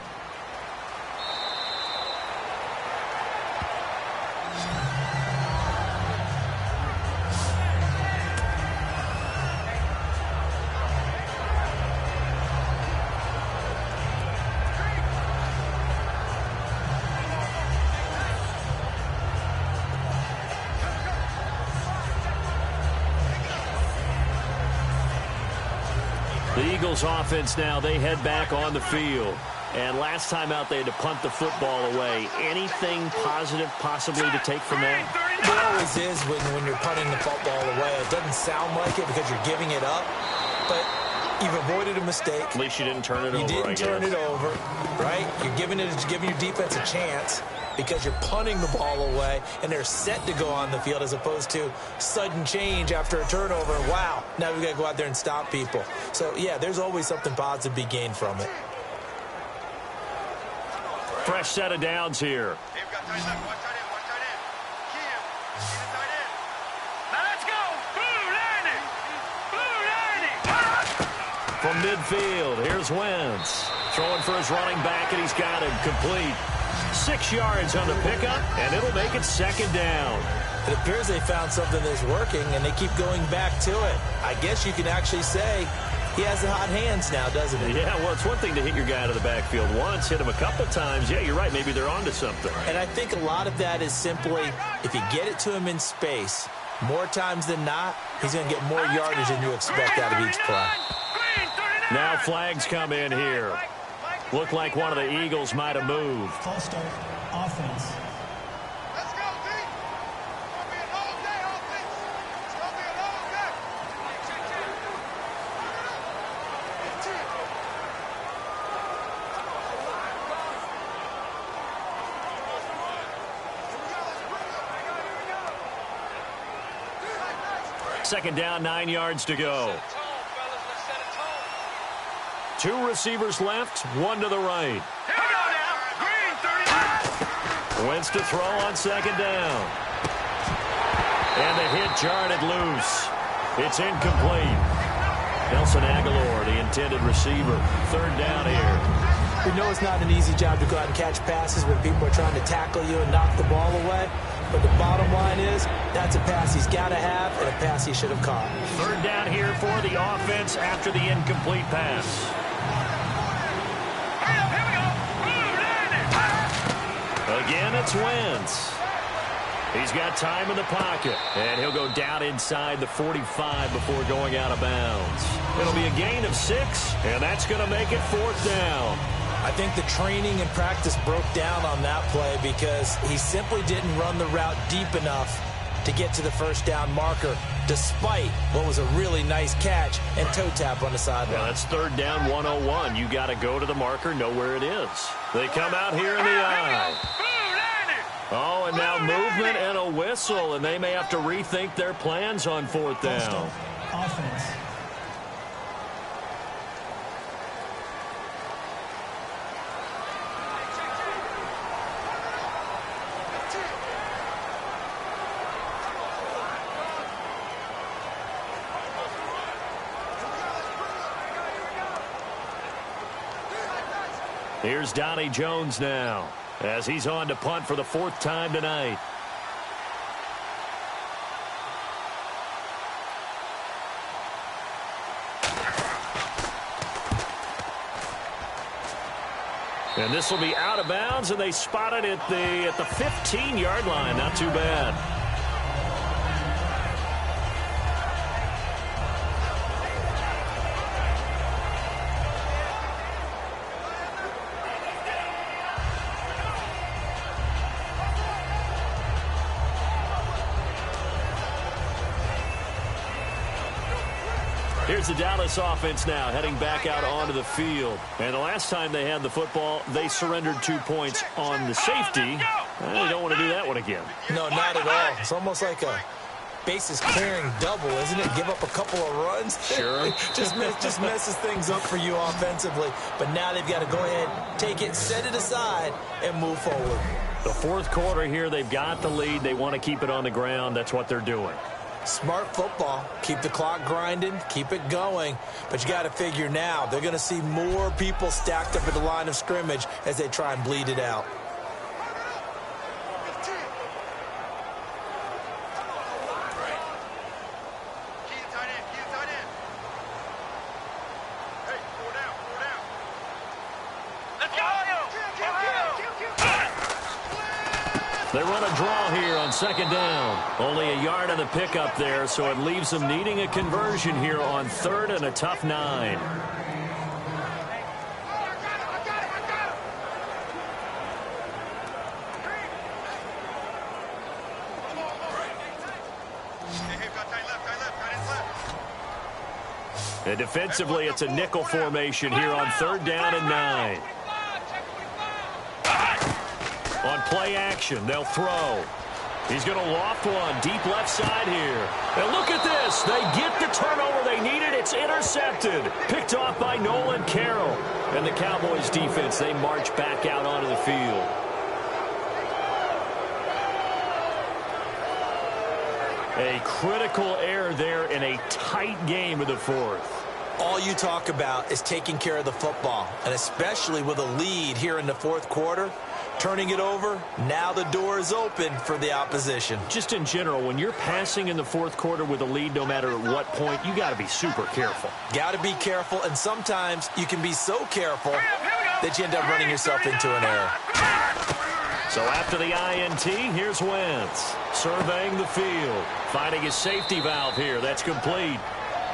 The Eagles offense now, they head back on the field. And last time out, they had to punt the football away. Anything positive possibly to take from that? It always is when you're punting the football away. It doesn't sound like it because you're giving it up, but you've avoided a mistake. At least you didn't turn it over, You didn't turn it over, right? You're giving your defense a chance because you're punting the ball away, and they're set to go on the field as opposed to sudden change after a turnover. Wow, now we've got to go out there and stop people. So, yeah, there's always something positive to be gained from it. Fresh set of downs here. Hey, we've got tight end, one tight end. Cam, see the tight end. Now let's go. Blue lining. From midfield, here's Wentz. Throwing for his running back, and he's got him complete. 6 yards on the pickup, and it'll make it second down. It appears they found something that's working, and they keep going back to it. I guess you can actually say he has the hot hands now, doesn't he? Yeah, well, it's one thing to hit your guy out of the backfield once, hit him a couple times. Yeah, you're right. Maybe they're onto something. And I think a lot of that is simply if you get it to him in space, more times than not, he's going to get more yardage than you expect out of each play. Now flags come in here. Looked like one of the Eagles might have moved. False start, offense. Let's go, D. It's going to be an all-day offense. It's going to be an all-day. Second down, 9 yards to go. Two receivers left, one to the right. Here we go now. Green, 30. Wentz to throw on second down. And the hit jarred it loose. It's incomplete. Nelson Aguilar, the intended receiver. Third down here. We know it's not an easy job to go out and catch passes when people are trying to tackle you and knock the ball away. But the bottom line is that's a pass he's got to have and a pass he should have caught. Third down here for the offense after the incomplete pass. Again, it's Wentz. He's got time in the pocket, and he'll go down inside the 45 before going out of bounds. It'll be a gain of 6, and that's going to make it fourth down. I think the training and practice broke down on that play because he simply didn't run the route deep enough to get to the first down marker, despite what was a really nice catch and toe tap on the sideline. Well, that's third down 101. You got to go to the marker, know where it is. They come out here in the eye. Oh, and now movement and a whistle, and they may have to rethink their plans on fourth False down. start, offense. Here's Donnie Jones now as he's on to punt for the fourth time tonight. And this will be out of bounds, and they spot it at the 15-yard line. Not too bad. Here's the Dallas offense now heading back out onto the field. And the last time they had the football, they surrendered 2 points on the safety. They don't want to do that one again. No, not at all. It's almost like a bases clearing double, isn't it? Give up a couple of runs. Sure. just messes things up for you offensively. But now they've got to go ahead, take it, set it aside, and move forward. The fourth quarter here, they've got the lead. They want to keep it on the ground. That's what they're doing. Smart football. Keep the clock grinding. Keep it going. But you got to figure now they're going to see more people stacked up at the line of scrimmage as they try and bleed it out. They run a draw here on second down. Only a yard on the pickup there, so it leaves them needing a conversion here on third and a tough 9. And defensively, it's a nickel formation here on third down and 9. On play action, they'll throw. He's going to loft one deep left side here. And look at this. They get the turnover they needed. It's intercepted. Picked off by Nolan Carroll. And the Cowboys defense, they march back out onto the field. A critical error there in a tight game of the fourth. All you talk about is taking care of the football, and especially with a lead here in the fourth quarter. Turning it over, now the door is open for the opposition. Just in general, when you're passing in the fourth quarter with a lead, no matter at what point, you got to be super careful. Got to be careful, and sometimes you can be so careful that you end up running yourself into an error. So after the INT, here's Wentz surveying the field, finding his safety valve here. That's complete.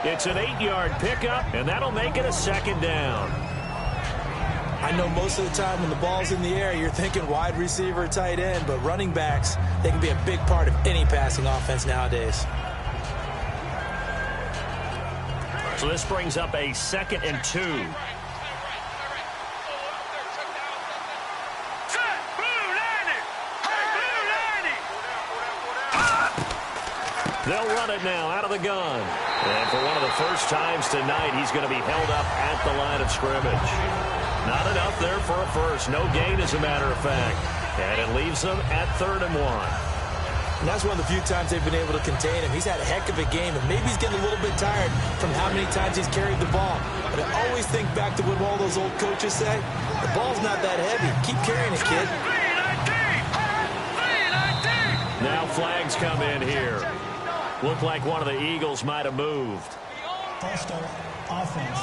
It's an 8-yard pickup, and that'll make it a second down. I know most of the time when the ball's in the air, you're thinking wide receiver, tight end, but running backs, they can be a big part of any passing offense nowadays. So this brings up a 2nd and 2. They'll run it now out of the gun. And for one of the first times tonight, he's going to be held up at the line of scrimmage. Not enough there for a first. No gain, as a matter of fact. And it leaves them at 3rd and 1. And that's one of the few times they've been able to contain him. He's had a heck of a game, and maybe he's getting a little bit tired from how many times he's carried the ball. But I always think back to what all those old coaches say. The ball's not that heavy. Keep carrying it, kid. Now flags come in here. Looked like one of the Eagles might have moved. False start, offense.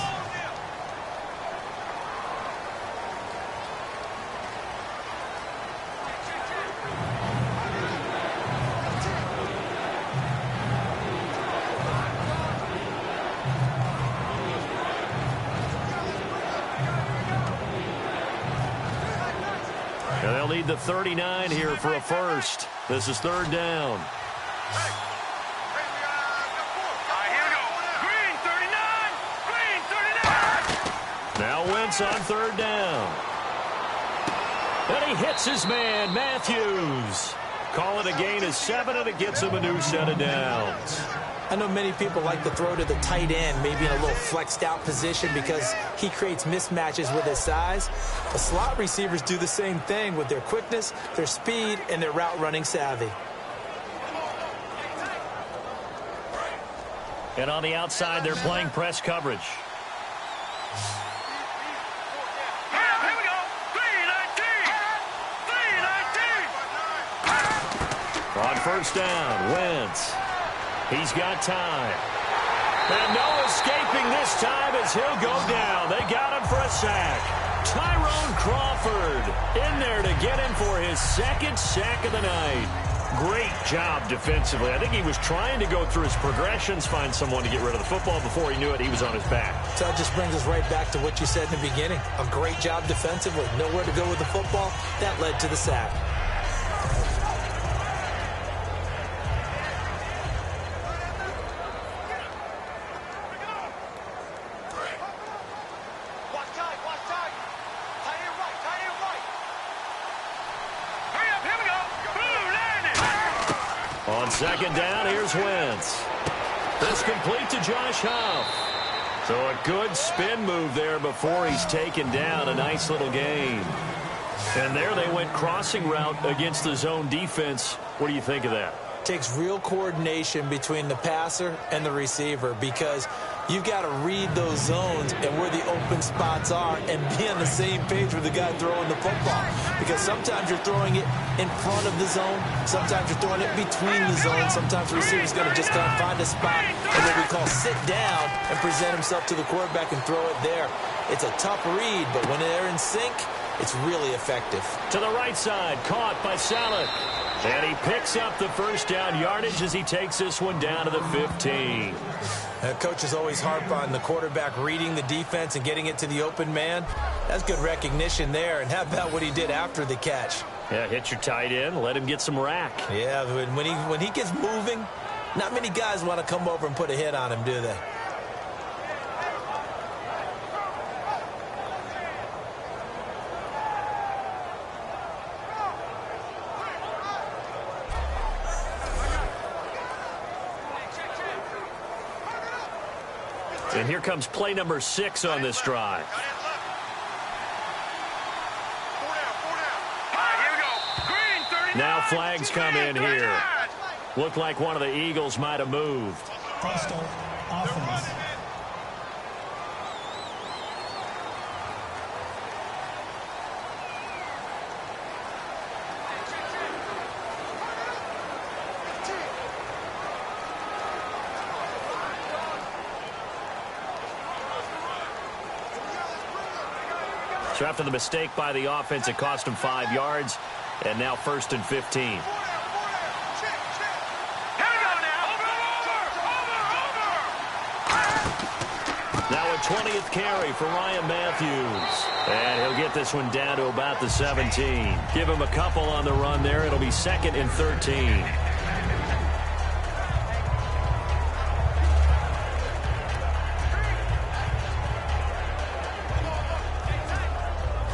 And they'll need the 39 here for a first. This is 3rd down. Now Wentz on 3rd down. And he hits his man, Matthews. Call it a gain of 7, and it gets him a new set of downs. I know many people like to throw to the tight end, maybe in a little flexed out position because he creates mismatches with his size. The slot receivers do the same thing with their quickness, their speed, and their route running savvy. And on the outside, they're playing press coverage. On 1st down, Wentz. He's got time. And no escaping this time as he'll go down. They got him for a sack. Tyrone Crawford in there to get him for his second sack of the night. Great job defensively. I think he was trying to go through his progressions, find someone to get rid of the football. Before he knew it, he was on his back. So that just brings us right back to what you said in the beginning. A great job defensively. Nowhere to go with the football. That led to the sack. On second down, here's Wentz. This complete to Josh Huff. So a good spin move there before he's taken down. A nice little gain. And there they went crossing route against the zone defense. What do you think of that? Takes real coordination between the passer and the receiver because you've got to read those zones and where the open spots are and be on the same page with the guy throwing the football. Because sometimes you're throwing it in front of the zone. Sometimes you're throwing it between the zones. Sometimes the receiver's going to just kind of find a spot and what we call sit down and present himself to the quarterback and throw it there. It's a tough read, but when they're in sync, it's really effective. To the right side, caught by Salek. And he picks up the first down yardage as he takes this one down to the 15. Coaches always harp on the quarterback reading the defense and getting it to the open man. That's good recognition there. And how about what he did after the catch? Yeah, hit your tight end, let him get some rack. Yeah, when he gets moving, not many guys want to come over and put a hit on him, do they? And here comes play number 6 on this drive. Now flags come in here. Looked like one of the Eagles might have moved. Hostile offense. So after the mistake by the offense, it cost him 5 yards. And now 1st and 15. Now a 20th carry for Ryan Matthews. And he'll get this one down to about the 17. Give him a couple on the run there. It'll be 2nd and 13.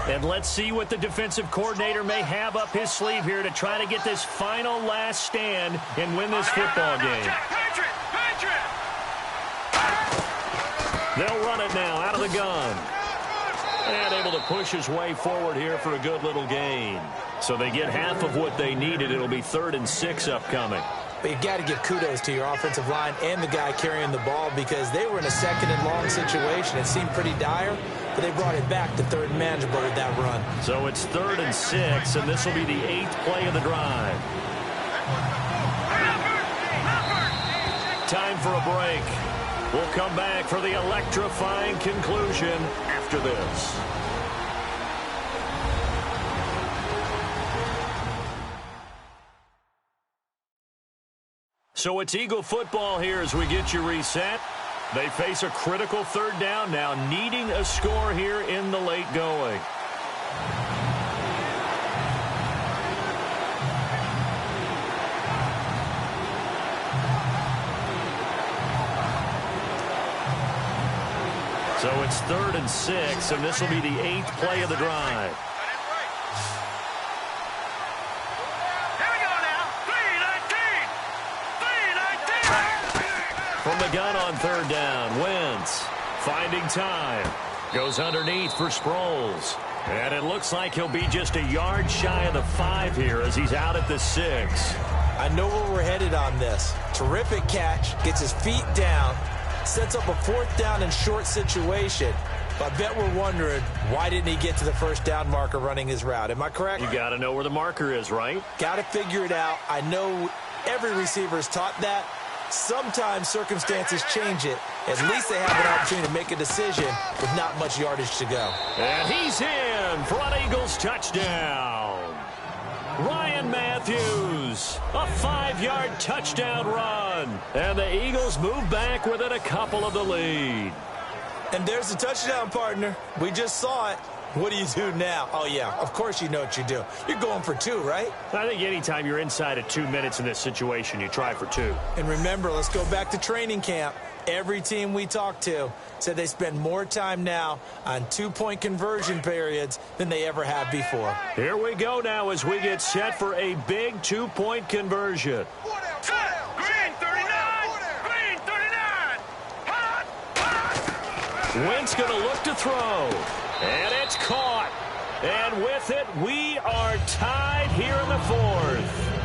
And let's see what the defensive coordinator may have up his sleeve here to try to get this final last stand and win this football game. They'll run it now out of the gun. And able to push his way forward here for a good little gain. So they get half of what they needed. It'll be 3rd and 6 upcoming. But you've got to give kudos to your offensive line and the guy carrying the ball because they were in a 2nd and long situation. It seemed pretty dire, but they brought it back to 3rd and manageable with that run. So it's 3rd and 6, and this will be the 8th play of the drive. Time for a break. We'll come back for the electrifying conclusion after this. So it's Eagle football here as we get you reset. They face a critical 3rd down now, needing a score here in the late going. So it's 3rd and 6, and this will be the 8th play of the drive. From the gun on 3rd down, Wentz finding time. Goes underneath for Sproles. And it looks like he'll be just a yard shy of the 5 here as he's out at the 6. I know where we're headed on this. Terrific catch, gets his feet down, sets up a 4th down and short situation. But I bet we're wondering, why didn't he get to the 1st down marker running his route? Am I correct? You got to know where the marker is, right? Got to figure it out. I know every receiver is taught that. Sometimes circumstances change it. At least they have an opportunity to make a decision with not much yardage to go. And he's in. in for an Eagles touchdown. Ryan Matthews, a 5-yard touchdown run. And the Eagles move back within a couple of the lead. And there's the touchdown, partner. We just saw it. What do you do now? Oh, yeah, of course you know what you do. You're going for 2, right? I think anytime you're inside of 2 minutes in this situation, you try for 2. And remember, let's go back to training camp. Every team we talked to said they spend more time now on 2-point conversion periods than they ever have before. Here we go now as we get set for a big 2-point conversion. Green 39! Green 39! Hot! Hot! Wentz going to look to throw. And it's caught. And with it, we are tied here in the 4th.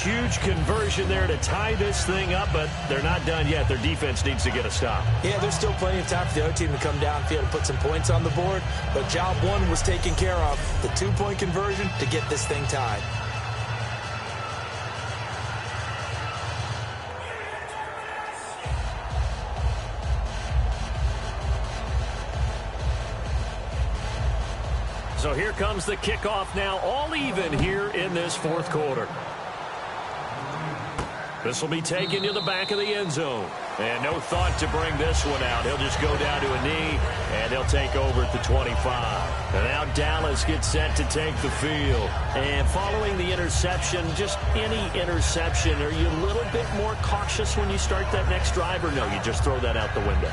Huge conversion there to tie this thing up, but they're not done yet. Their defense needs to get a stop. Yeah, there's still plenty of time for the other team to come downfield and put some points on the board, but job 1 was taken care of, the 2-point conversion to get this thing tied. So here comes the kickoff now, all even here in this 4th quarter. This will be taken to the back of the end zone. And no thought to bring this one out. He'll just go down to a knee, and he'll take over at the 25. And now Dallas gets set to take the field. And following the interception, just any interception, are you a little bit more cautious when you start that next drive, or no, you just throw that out the window?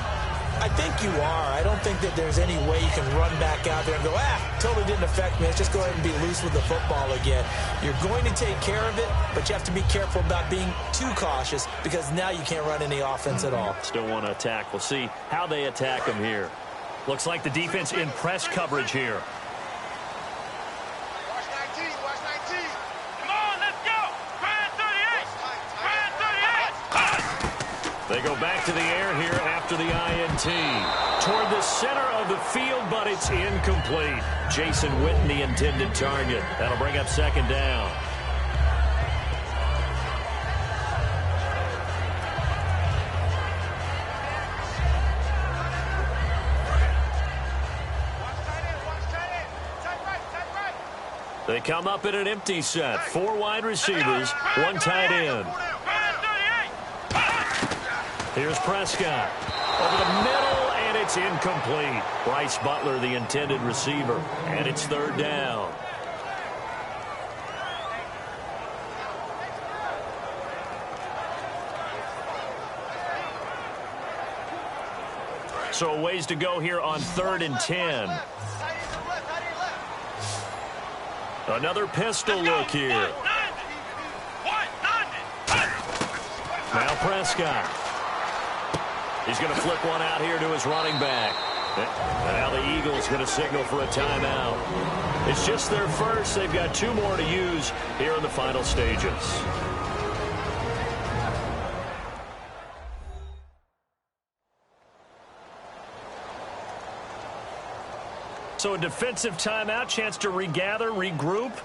I think you are. I don't think that there's any way you can run back out there and go, totally didn't affect me. Let's just go ahead and be loose with the football again. You're going to take care of it, but you have to be careful about being too cautious because now you can't run any offense at all. Still want to attack. We'll see how they attack them here. Looks like the defense in press coverage here. Watch 19, watch 19. Come on, let's go. Grand 38. Grand 38. They go back to the air here after the INT. Toward the center of the field, but it's incomplete. Jason Witten, the intended target. That'll bring up 2nd down. They come up in an empty set. 4 wide receivers, 1 tight end. Here's Prescott. Over the middle, and it's incomplete. Bryce Butler, the intended receiver, and it's 3rd down. So a ways to go here on 3rd and 10. Another pistol look here. Now Prescott. He's going to flip one out here to his running back. And now the Eagles going to signal for a timeout. It's just their first. They've got 2 more to use here in the final stages. So a defensive timeout, chance to regather, regroup,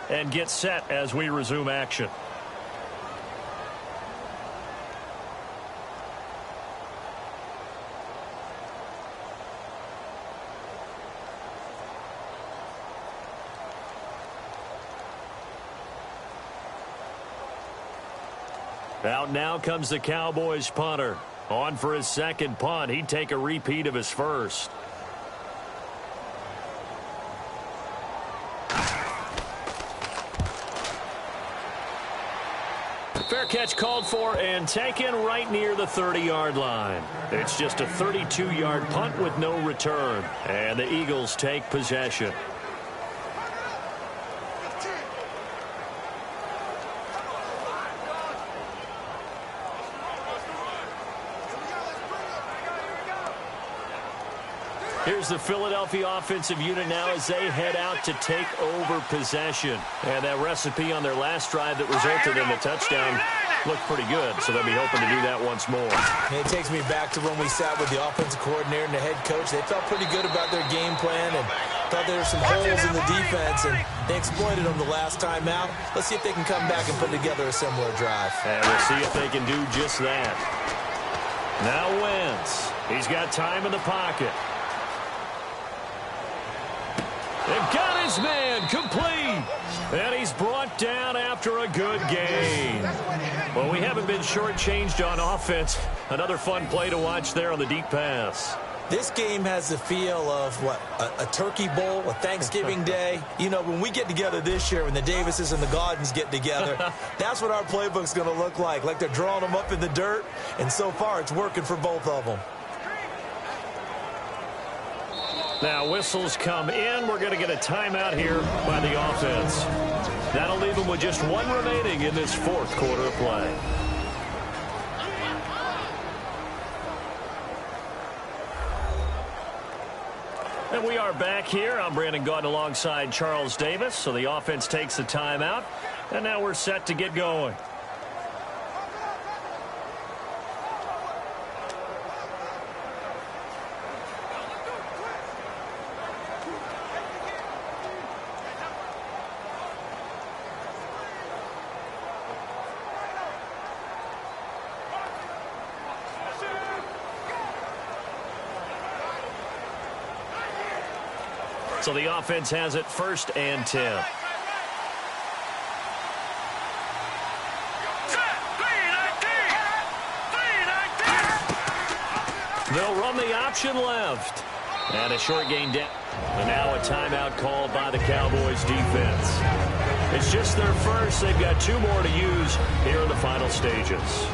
and get set as we resume action. Out now comes the Cowboys punter. On for his 2nd punt. He'd take a repeat of his first. Fair catch called for and taken right near the 30-yard line. It's just a 32-yard punt with no return. And the Eagles take possession. Here's the Philadelphia offensive unit now as they head out to take over possession. And that recipe on their last drive that resulted in the touchdown looked pretty good, so they'll be hoping to do that once more. And it takes me back to when we sat with the offensive coordinator and the head coach. They felt pretty good about their game plan and thought there were some holes in the defense, and they exploited them the last time out. Let's see if they can come back and put together a similar drive. And we'll see if they can do just that. Now Wentz. He's got time in the pocket. And got his man complete. And he's brought down after a good game. Well, we haven't been shortchanged on offense. Another fun play to watch there on the deep pass. This game has the feel of, what, a turkey bowl, a Thanksgiving day. You know, when we get together this year, when the Davises and the Gardens get together, that's what our playbook's going to look like they're drawing them up in the dirt. And so far, it's working for both of them. Now, whistles come in. We're going to get a timeout here by the offense. That'll leave them with just one remaining in this fourth quarter of play. And we are back here. I'm Brandon Gaudin alongside Charles Davis. So the offense takes the timeout. And now we're set to get going. So the offense has it 1st and 10. They'll run the option left. And a short gain down. And now a timeout called by the Cowboys defense. It's just their first. They've got 2 more to use here in the final stages.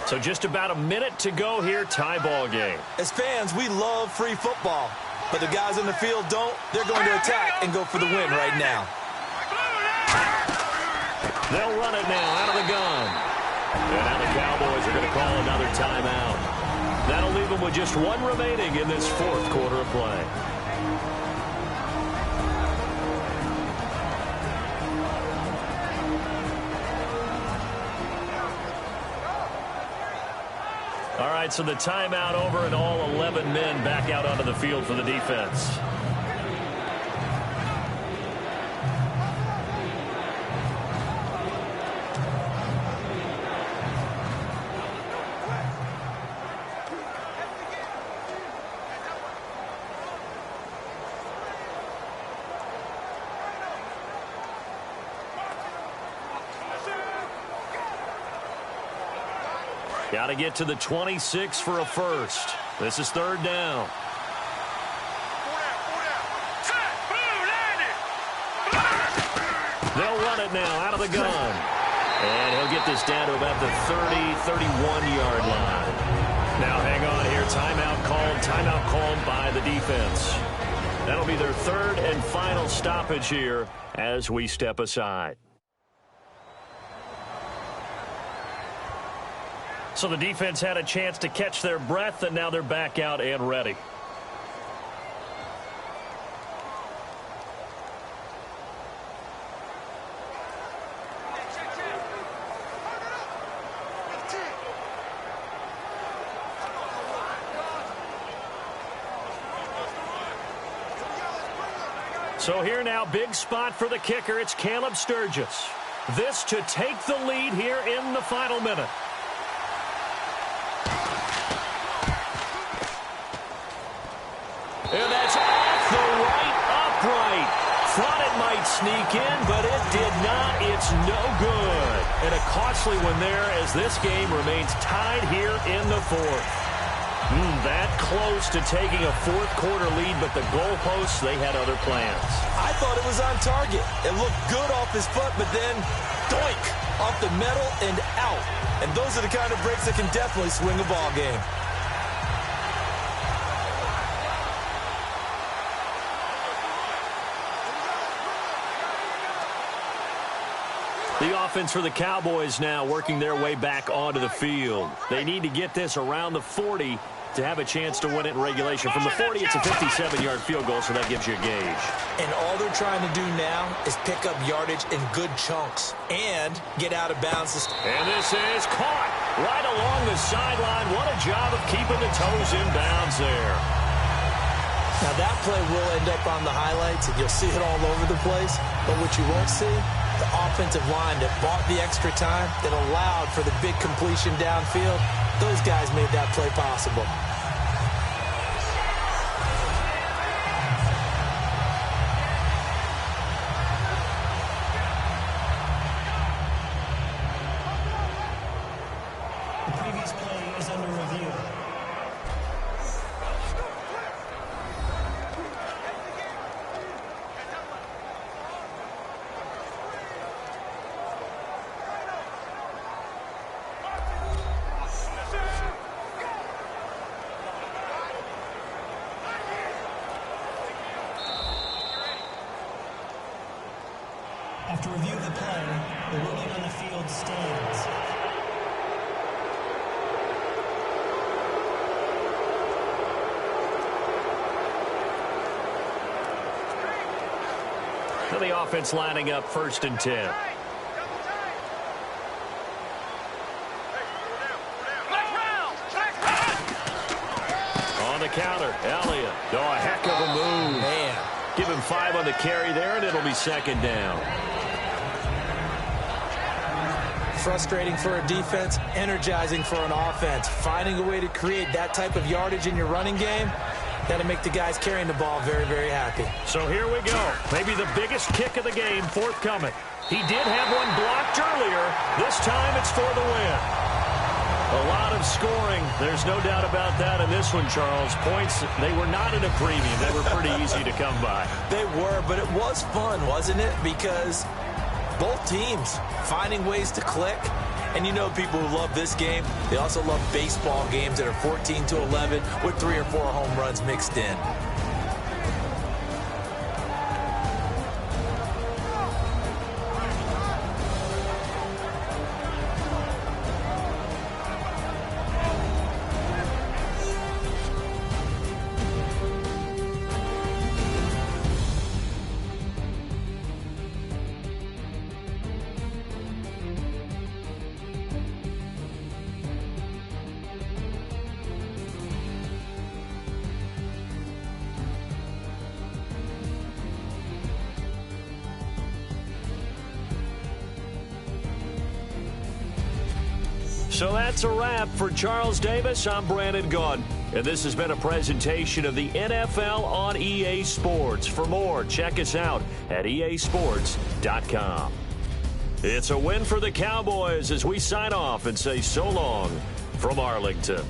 So just about a minute to go here, tie ball game. As fans, we love free football, but the guys in the field don't. They're going to attack and go for the win right now. They'll run it now out of the gun. And now the Cowboys are going to call another timeout. That'll leave them with just 1 remaining in this fourth quarter of play. All right, so the timeout over and all 11 men back out onto the field for the defense. Got to get to the 26 for a first. This is 3rd down. They'll run it now out of the gun. And he'll get this down to about the 30-31-yard line. Now hang on here. Timeout called by the defense. That'll be their 3rd and final stoppage here as we step aside. So the defense had a chance to catch their breath, and now they're back out and ready. So here now, big spot for the kicker. It's Caleb Sturgis. This to take the lead here in the final minute. And that's off the right upright. Thought it might sneak in, but it did not. It's no good. And a costly one there as this game remains tied here in the 4th. That close to taking a fourth quarter lead, but the goalposts, they had other plans. I thought it was on target. It looked good off his foot, but then doink, off the metal and out. And those are the kind of breaks that can definitely swing a ball game. The offense for the Cowboys now working their way back onto the field. They need to get this around the 40 to have a chance to win it in regulation. From the 40, it's a 57-yard field goal, so that gives you a gauge. And all they're trying to do now is pick up yardage in good chunks and get out of bounds. And this is caught right along the sideline. What a job of keeping the toes in bounds there. Now that play will end up on the highlights, and you'll see it all over the place. But what you won't see, the offensive line that bought the extra time, that allowed for the big completion downfield, those guys made that play possible. The previous play is under review. After review of the play, the ruling on the field stands. So the offense lining up 1st and 10. On the counter, Elliott. Oh, a heck of a move. Man. Give him 5 on the carry there, and it'll be 2nd down. Frustrating for a defense, energizing for an offense. Finding a way to create that type of yardage in your running game, that'll make the guys carrying the ball very, very happy. So here we go. Maybe the biggest kick of the game forthcoming. He did have one blocked earlier. This time it's for the win. A lot of scoring. There's no doubt about that in this one, Charles. Points, they were not in a premium. They were pretty easy to come by. They were, but it was fun, wasn't it? Because both teams finding ways to click. And you know people who love this game, they also love baseball games that are 14-11 with 3 or 4 home runs mixed in. So that's a wrap for Charles Davis. I'm Brandon Gaudin, and this has been a presentation of the NFL on EA Sports. For more, check us out at easports.com. It's a win for the Cowboys as we sign off and say so long from Arlington.